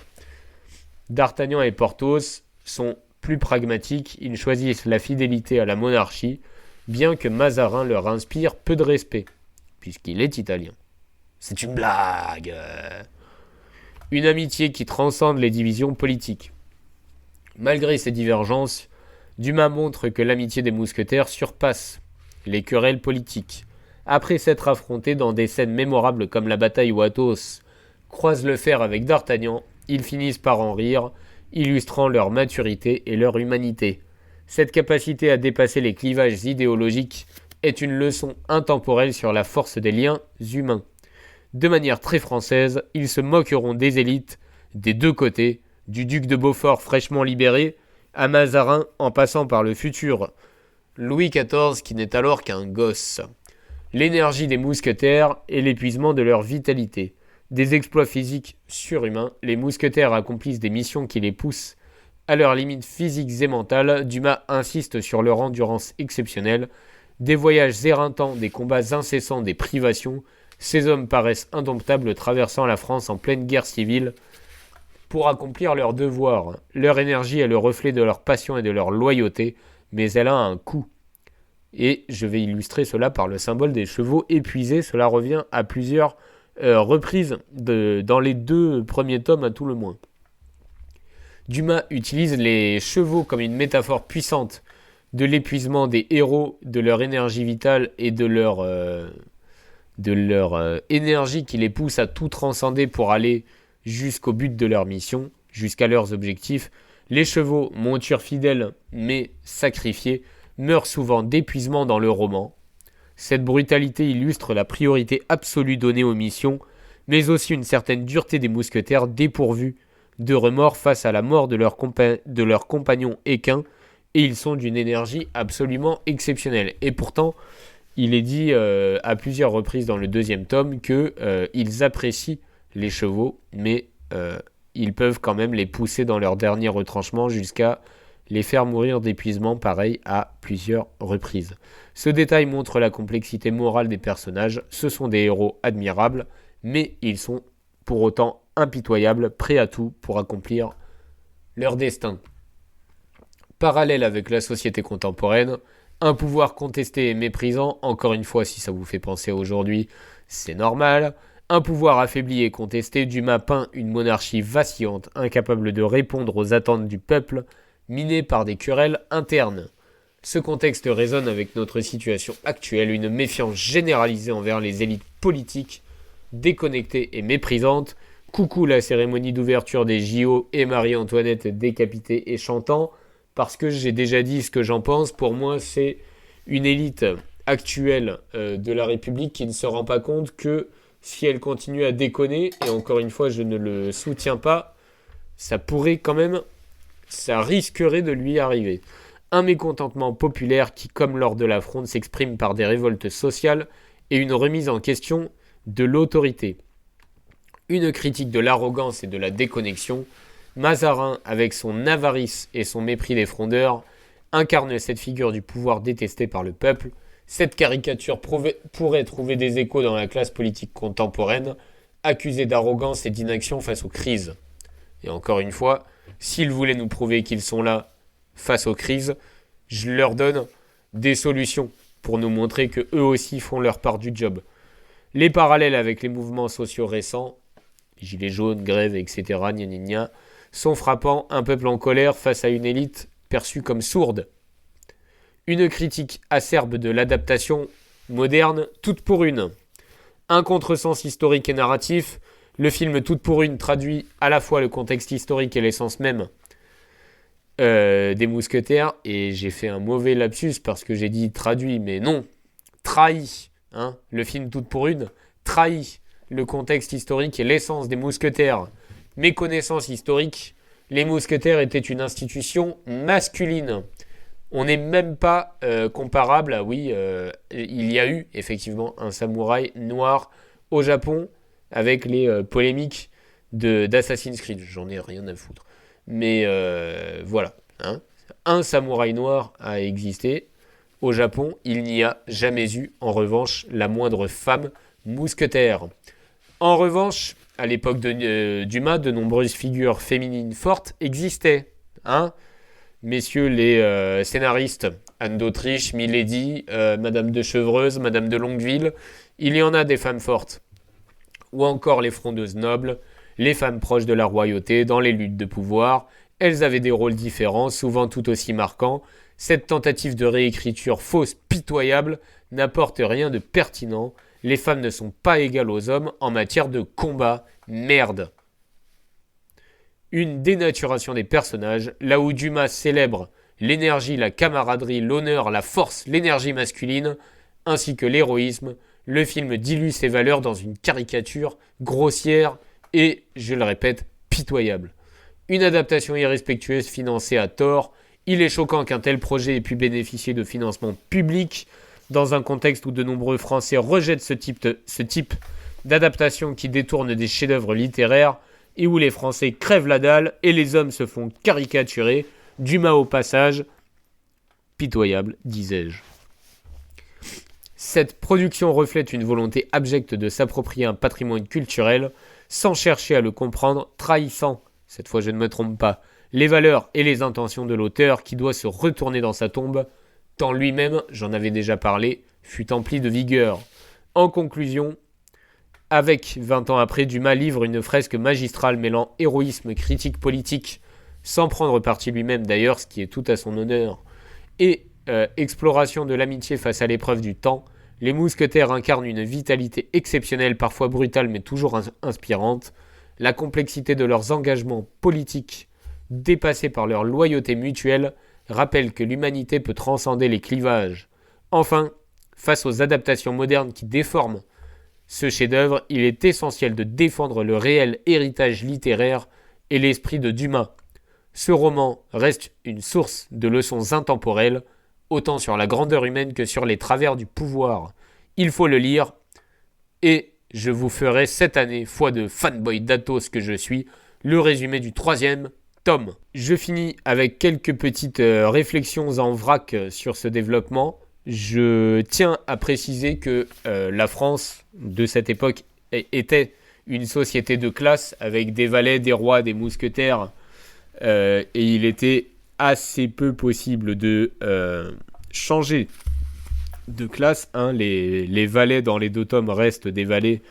D'Artagnan et Porthos sont plus pragmatiques, ils choisissent la fidélité à la monarchie, bien que Mazarin leur inspire peu de respect, puisqu'il est italien. C'est une blague. Une amitié qui transcende les divisions politiques. Malgré ces divergences, Dumas montre que l'amitié des mousquetaires surpasse les querelles politiques. Après s'être affrontés dans des scènes mémorables comme la bataille où Athos croise le fer avec D'Artagnan, ils finissent par en rire, illustrant leur maturité et leur humanité. Cette capacité à dépasser les clivages idéologiques est une leçon intemporelle sur la force des liens humains. De manière très française, ils se moqueront des élites, des deux côtés, du duc de Beaufort fraîchement libéré, à Mazarin en passant par le futur Louis XIV qui n'est alors qu'un gosse. L'énergie des mousquetaires et l'épuisement de leur vitalité. Des exploits physiques surhumains, les mousquetaires accomplissent des missions qui les poussent à leurs limites physiques et mentales. Dumas insiste sur leur endurance exceptionnelle. Des voyages éreintants, des combats incessants, des privations. Ces hommes paraissent indomptables, traversant la France en pleine guerre civile pour accomplir leur devoir. Leur énergie est le reflet de leur passion et de leur loyauté, mais elle a un coût. Et je vais illustrer cela par le symbole des chevaux épuisés. Cela revient à plusieurs reprises dans les 2 premiers tomes à tout le moins. Dumas utilise les chevaux comme une métaphore puissante de l'épuisement des héros, de leur énergie vitale et de de leur énergie qui les pousse à tout transcender pour aller jusqu'au but de leur mission, jusqu'à leurs objectifs. Les chevaux, montures fidèles mais sacrifiées, meurent souvent d'épuisement dans le roman. Cette brutalité illustre la priorité absolue donnée aux missions, mais aussi une certaine dureté des mousquetaires dépourvus de remords face à la mort de leur compagnon équin, et ils sont d'une énergie absolument exceptionnelle. Et pourtant, il est dit à plusieurs reprises dans le 2e tome qu'ils apprécient les chevaux, mais ils peuvent quand même les pousser dans leur dernier retranchement jusqu'à les faire mourir d'épuisement, pareil, à plusieurs reprises. Ce détail montre la complexité morale des personnages. Ce sont des héros admirables, mais ils sont pour autant impitoyables, prêts à tout pour accomplir leur destin. Parallèle avec la société contemporaine, un pouvoir contesté et méprisant, encore une fois si ça vous fait penser à aujourd'hui, c'est normal. Un pouvoir affaibli et contesté, Dumas peint une monarchie vacillante, incapable de répondre aux attentes du peuple, minée par des querelles internes. Ce contexte résonne avec notre situation actuelle, une méfiance généralisée envers les élites politiques, déconnectées et méprisantes. Coucou la cérémonie d'ouverture des JO et Marie-Antoinette décapitée et chantant, parce que j'ai déjà dit ce que j'en pense. Pour moi, c'est une élite actuelle de la République qui ne se rend pas compte que si elle continue à déconner, et encore une fois, je ne le soutiens pas, ça risquerait de lui arriver. Un mécontentement populaire qui, comme lors de la Fronde, s'exprime par des révoltes sociales et une remise en question de l'autorité. Une critique de l'arrogance et de la déconnexion. Mazarin, avec son avarice et son mépris des frondeurs, incarne cette figure du pouvoir détesté par le peuple. Cette caricature pourrait trouver des échos dans la classe politique contemporaine, accusée d'arrogance et d'inaction face aux crises. Et encore une fois, s'ils voulaient nous prouver qu'ils sont là face aux crises, je leur donne des solutions pour nous montrer qu'eux aussi font leur part du job. Les parallèles avec les mouvements sociaux récents, gilets jaunes, grèves, etc., gna gna gna, sont frappants. Un peuple en colère face à une élite perçue comme sourde. Une critique acerbe de l'adaptation moderne, toute pour une. Un contresens historique et narratif. Le film Toute pour une traduit à la fois le contexte historique et l'essence même des mousquetaires. Et j'ai fait un mauvais lapsus parce que j'ai dit traduit, mais non, trahit. Le film Toute pour une trahit le contexte historique et l'essence des mousquetaires. Méconnaissance historique, les mousquetaires étaient une institution masculine. On n'est même pas comparable à, il y a eu effectivement un samouraï noir au Japon avec les polémiques d'Assassin's Creed. J'en ai rien à foutre. Mais voilà. Un samouraï noir a existé. Au Japon, il n'y a jamais eu, en revanche, la moindre femme mousquetaire. En revanche, à l'époque de Dumas, de nombreuses figures féminines fortes existaient. Messieurs les scénaristes, Anne d'Autriche, Milady, Madame de Chevreuse, Madame de Longueville, il y en a des femmes fortes. Ou encore les frondeuses nobles, les femmes proches de la royauté dans les luttes de pouvoir. Elles avaient des rôles différents, souvent tout aussi marquants. Cette tentative de réécriture fausse, pitoyable, n'apporte rien de pertinent. Les femmes ne sont pas égales aux hommes en matière de combat. Merde. Une dénaturation des personnages, là où Dumas célèbre l'énergie, la camaraderie, l'honneur, la force, l'énergie masculine, ainsi que l'héroïsme, le film dilue ses valeurs dans une caricature grossière et, je le répète, pitoyable. Une adaptation irrespectueuse financée à tort. Il est choquant qu'un tel projet ait pu bénéficier de financement public dans un contexte où de nombreux Français rejettent ce type d'adaptation qui détourne des chefs-d'œuvre littéraires et où les Français crèvent la dalle et les hommes se font caricaturer. Dumas au passage, pitoyable, disais-je. Cette production reflète une volonté abjecte de s'approprier un patrimoine culturel sans chercher à le comprendre, trahissant, cette fois je ne me trompe pas, les valeurs et les intentions de l'auteur qui doit se retourner dans sa tombe, tant lui-même, j'en avais déjà parlé, fut empli de vigueur. En conclusion, avec 20 ans après, Dumas livre une fresque magistrale mêlant héroïsme, critique politique, sans prendre parti lui-même d'ailleurs, ce qui est tout à son honneur, et exploration de l'amitié face à l'épreuve du temps. Les mousquetaires incarnent une vitalité exceptionnelle, parfois brutale mais toujours inspirante. La complexité de leurs engagements politiques, dépassés par leur loyauté mutuelle, rappelle que l'humanité peut transcender les clivages. Enfin, face aux adaptations modernes qui déforment ce chef-d'œuvre, il est essentiel de défendre le réel héritage littéraire et l'esprit de Dumas. Ce roman reste une source de leçons intemporelles, autant sur la grandeur humaine que sur les travers du pouvoir. Il faut le lire, et je vous ferai cette année, foi de fanboy d'Athos que je suis, le résumé du 3e tome. Je finis avec quelques petites réflexions en vrac sur ce développement. Je tiens à préciser que la France de cette époque était une société de classe avec des valets, des rois, des mousquetaires, et il était assez peu possible de changer de classe. Les valets dans les 2 tomes restent des valets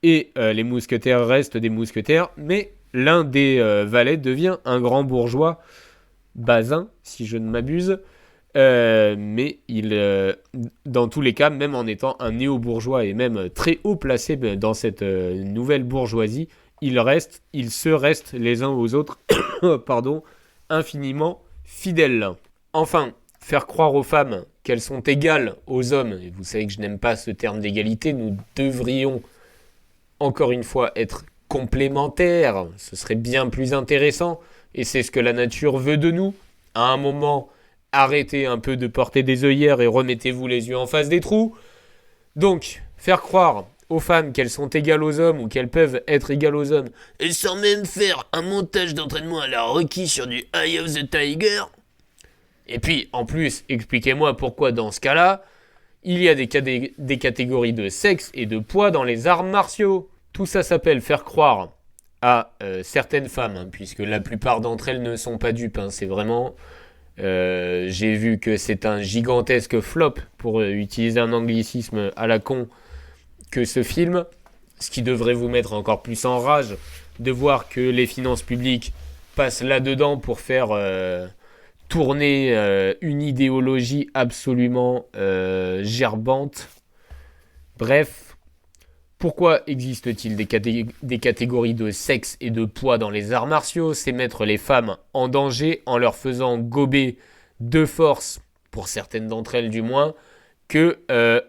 et les mousquetaires restent des mousquetaires, mais l'un des valets devient un grand bourgeois, Bazin, si je ne m'abuse, mais dans tous les cas, même en étant un néo-bourgeois et même très haut placé dans cette nouvelle bourgeoisie, ils se restent les uns aux autres infiniment fidèles. Enfin, faire croire aux femmes qu'elles sont égales aux hommes, et vous savez que je n'aime pas ce terme d'égalité, nous devrions encore une fois être complémentaires, ce serait bien plus intéressant, et c'est ce que la nature veut de nous. À un moment, arrêtez un peu de porter des œillères et remettez-vous les yeux en face des trous. Donc, faire croire aux femmes qu'elles sont égales aux hommes ou qu'elles peuvent être égales aux hommes, et sans même faire un montage d'entraînement à la Rocky sur du Eye of the Tiger. Et puis, en plus, expliquez-moi pourquoi dans ce cas-là, il y a des catégories de sexe et de poids dans les arts martiaux. Tout ça s'appelle faire croire à certaines femmes, puisque la plupart d'entre elles ne sont pas dupes. C'est vraiment... j'ai vu que c'est un gigantesque flop, pour utiliser un anglicisme à la con, que ce film, ce qui devrait vous mettre encore plus en rage de voir que les finances publiques passent là-dedans pour faire tourner une idéologie absolument gerbante. Bref, pourquoi existe-t-il des catégories de sexe et de poids dans les arts martiaux ? C'est mettre les femmes en danger en leur faisant gober de force, pour certaines d'entre elles du moins, que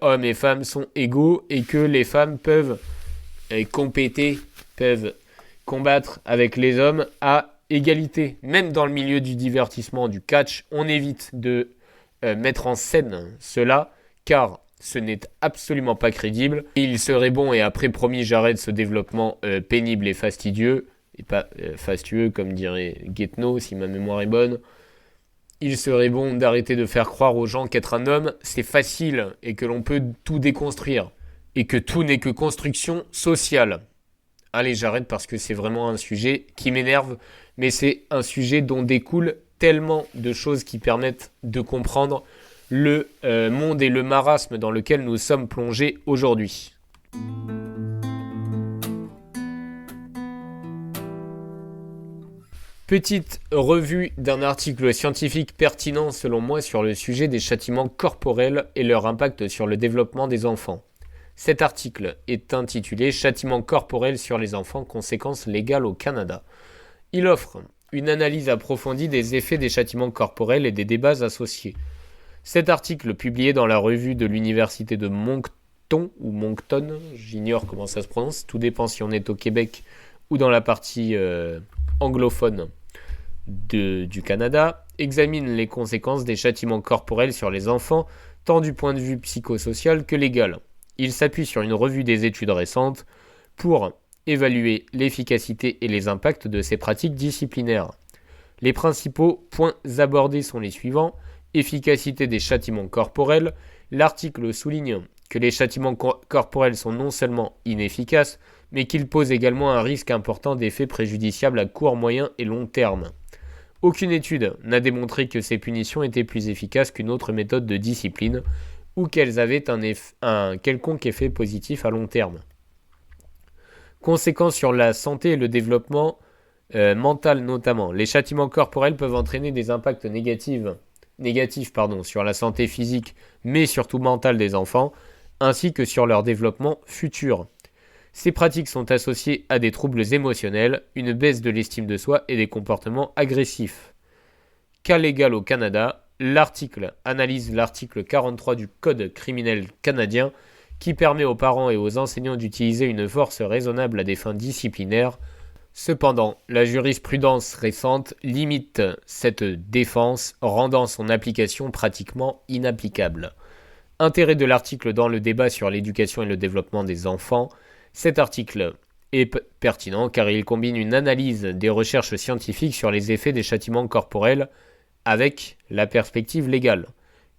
hommes et femmes sont égaux et que les femmes peuvent compéter, peuvent combattre avec les hommes à égalité. Même dans le milieu du divertissement, du catch, on évite de mettre en scène cela, car ce n'est absolument pas crédible. Il serait bon, et après promis j'arrête ce développement pénible et fastidieux, et pas fastueux comme dirait Guetno si ma mémoire est bonne. Il serait bon d'arrêter de faire croire aux gens qu'être un homme c'est facile et que l'on peut tout déconstruire et que tout n'est que construction sociale. Allez, j'arrête parce que c'est vraiment un sujet qui m'énerve, mais c'est un sujet dont découlent tellement de choses qui permettent de comprendre le monde et le marasme dans lequel nous sommes plongés aujourd'hui. Petite revue d'un article scientifique pertinent selon moi sur le sujet des châtiments corporels et leur impact sur le développement des enfants. Cet article est intitulé « Châtiments corporels sur les enfants, conséquences légales au Canada ». Il offre une analyse approfondie des effets des châtiments corporels et des débats associés. Cet article, publié dans la revue de l'université de Moncton, ou Moncton, j'ignore comment ça se prononce, tout dépend si on est au Québec ou dans la partie anglophone du Canada, examine les conséquences des châtiments corporels sur les enfants, tant du point de vue psychosocial que légal. Il s'appuie sur une revue des études récentes pour évaluer l'efficacité et les impacts de ces pratiques disciplinaires. Les principaux points abordés sont les suivants. Efficacité des châtiments corporels. L'article souligne que les châtiments corporels sont non seulement inefficaces, mais qu'ils posent également un risque important d'effets préjudiciables à court, moyen et long terme. Aucune étude n'a démontré que ces punitions étaient plus efficaces qu'une autre méthode de discipline ou qu'elles avaient un quelconque effet positif à long terme. Conséquences sur la santé et le développement mental notamment. Les châtiments corporels peuvent entraîner des impacts négatifs sur la santé physique, mais surtout mentale des enfants. ainsi que sur leur développement futur. Ces pratiques sont associées à des troubles émotionnels, une baisse de l'estime de soi et des comportements agressifs. Cas légal au Canada, l'article analyse l'article 43 du Code criminel canadien qui permet aux parents et aux enseignants d'utiliser une force raisonnable à des fins disciplinaires. Cependant, la jurisprudence récente limite cette défense, rendant son application pratiquement inapplicable. Intérêt de l'article dans le débat sur l'éducation et le développement des enfants. Cet article est pertinent car il combine une analyse des recherches scientifiques sur les effets des châtiments corporels avec la perspective légale.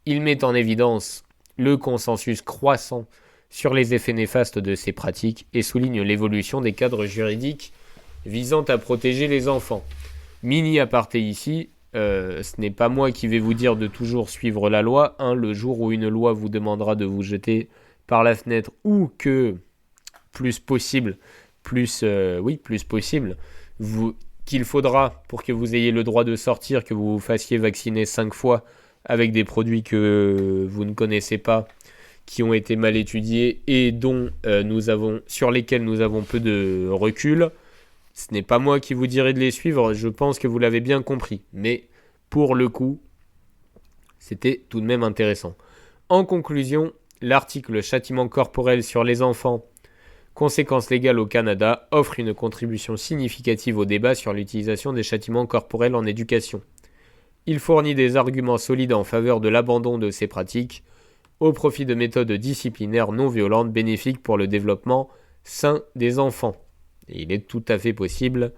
Il met en évidence le consensus croissant sur les effets néfastes de ces pratiques et souligne l'évolution des cadres juridiques visant à protéger les enfants. Mini aparté ici, ce n'est pas moi qui vais vous dire de toujours suivre la loi. Le jour où une loi vous demandera de vous jeter par la fenêtre ou que plus possible, qu'il faudra pour que vous ayez le droit de sortir, que vous vous fassiez vacciner 5 fois avec des produits que vous ne connaissez pas, qui ont été mal étudiés et sur lesquels nous avons peu de recul. Ce n'est pas moi qui vous dirai de les suivre, je pense que vous l'avez bien compris. Mais pour le coup, c'était tout de même intéressant. En conclusion, l'article Châtiment corporel sur les enfants, conséquences légales au Canada, offre une contribution significative au débat sur l'utilisation des châtiments corporels en éducation. Il fournit des arguments solides en faveur de l'abandon de ces pratiques, au profit de méthodes disciplinaires non violentes bénéfiques pour le développement sain des enfants. Et il est tout à fait possible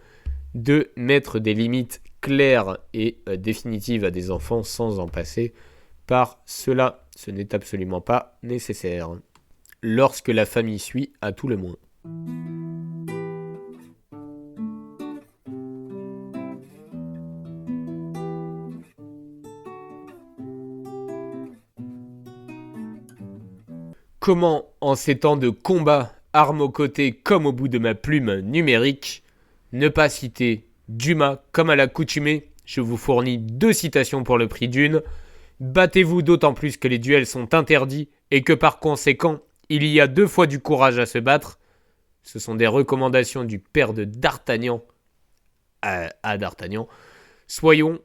de mettre des limites claires et définitives à des enfants sans en passer par cela. Ce n'est absolument pas nécessaire. Lorsque la famille suit, à tout le moins. Comment, en ces temps de combat, arme au côté comme au bout de ma plume numérique, ne pas citer Dumas comme à l'accoutumée? Je vous fournis 2 citations pour le prix d'une. Battez-vous d'autant plus que les duels sont interdits et que par conséquent, il y a 2 fois du courage à se battre. Ce sont des recommandations du père de D'Artagnan à D'Artagnan. Soyons,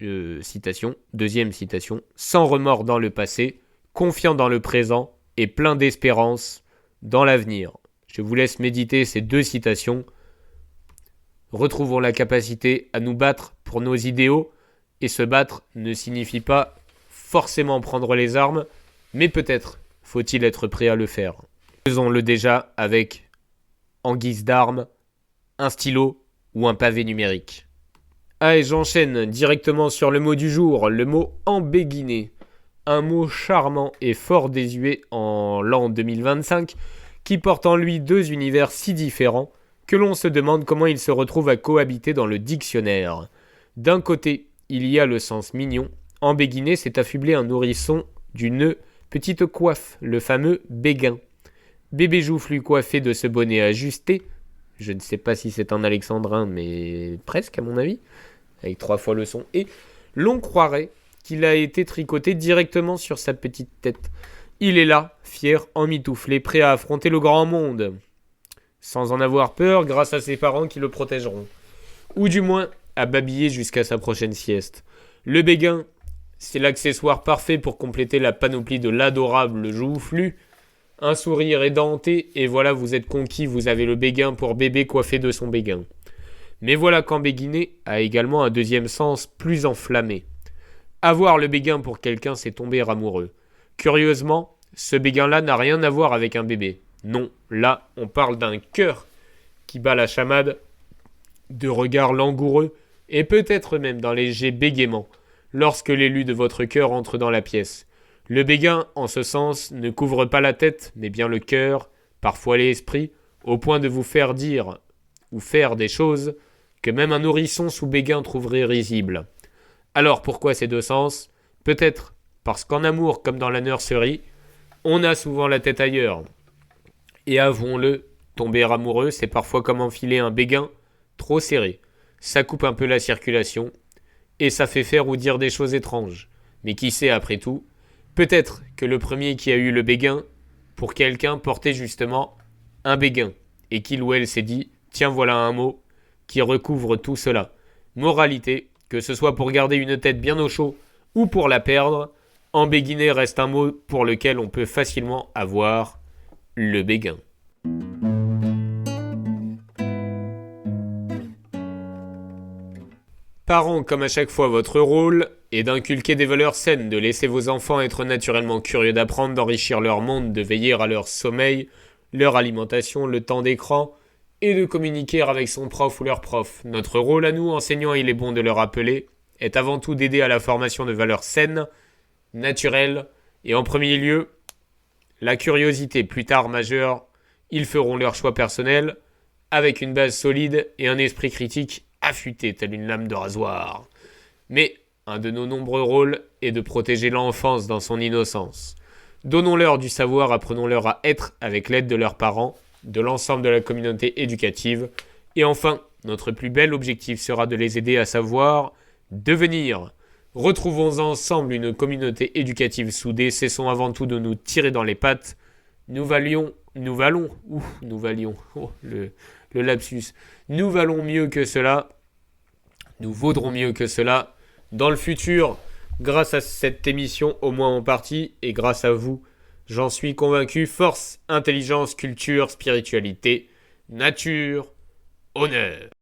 deuxième citation, sans remords dans le passé, confiants dans le présent et plein d'espérance dans l'avenir. Je vous laisse méditer ces 2 citations. Retrouvons la capacité à nous battre pour nos idéaux, et se battre ne signifie pas forcément prendre les armes, mais peut-être faut-il être prêt à le faire. Faisons-le déjà avec, en guise d'arme, un stylo ou un pavé numérique. Et j'enchaîne directement sur le mot du jour, le mot embéguiné. Un mot charmant et fort désuet en l'an 2025, qui porte en lui 2 univers si différents que l'on se demande comment ils se retrouvent à cohabiter dans le dictionnaire. D'un côté, il y a le sens mignon. Embéguiner, c'est affubler un nourrisson d'une petite coiffe, le fameux béguin. Bébé joufflu coiffé de ce bonnet ajusté, je ne sais pas si c'est un alexandrin, mais presque à mon avis, avec 3 fois le son, et l'on croirait qu'il a été tricoté directement sur sa petite tête. Il est là, fier, emmitouflé, prêt à affronter le grand monde, sans en avoir peur grâce à ses parents qui le protégeront. Ou du moins, à babiller jusqu'à sa prochaine sieste. Le béguin, c'est l'accessoire parfait pour compléter la panoplie de l'adorable joufflu. Un sourire édenté, et voilà, vous êtes conquis, vous avez le béguin pour bébé coiffé de son béguin. Mais voilà qu'embéguiner a également un deuxième sens plus enflammé. Avoir le béguin pour quelqu'un, c'est tomber amoureux. Curieusement, ce béguin-là n'a rien à voir avec un bébé. Non, là, on parle d'un cœur qui bat la chamade, de regards langoureux, et peut-être même d'un léger bégaiement, lorsque l'élu de votre cœur entre dans la pièce. Le béguin, en ce sens, ne couvre pas la tête, mais bien le cœur, parfois l'esprit, au point de vous faire dire ou faire des choses que même un nourrisson sous béguin trouverait risibles. Alors pourquoi ces 2 sens? Peut-être parce qu'en amour, comme dans la nurserie, on a souvent la tête ailleurs. Et avouons-le, tomber amoureux, c'est parfois comme enfiler un béguin trop serré. Ça coupe un peu la circulation, et ça fait faire ou dire des choses étranges. Mais qui sait après tout? Peut-être que le premier qui a eu le béguin, pour quelqu'un portait justement un béguin, et qu'il ou elle s'est dit « Tiens, voilà un mot qui recouvre tout cela ». Moralité, que ce soit pour garder une tête bien au chaud ou pour la perdre, embéguiner reste un mot pour lequel on peut facilement avoir le béguin. Parents, comme à chaque fois, votre rôle est d'inculquer des valeurs saines, de laisser vos enfants être naturellement curieux d'apprendre, d'enrichir leur monde, de veiller à leur sommeil, leur alimentation, le temps d'écran, et de communiquer avec son prof ou leur prof. Notre rôle à nous, enseignants, il est bon de le rappeler, est avant tout d'aider à la formation de valeurs saines, naturelles, et en premier lieu, la curiosité. Plus tard, majeure, ils feront leur choix personnel, avec une base solide et un esprit critique affûté, telle une lame de rasoir. Mais un de nos nombreux rôles est de protéger l'enfance dans son innocence. Donnons-leur du savoir, apprenons-leur à être avec l'aide de leurs parents, de l'ensemble de la communauté éducative. Et enfin, notre plus bel objectif sera de les aider à savoir devenir. Retrouvons ensemble une communauté éducative soudée, cessons avant tout de nous tirer dans les pattes. Nous valons, le lapsus. Nous valons mieux que cela, nous vaudrons mieux que cela dans le futur, grâce à cette émission, au moins en partie, et grâce à vous, j'en suis convaincu. Force, intelligence, culture, spiritualité, nature, honneur.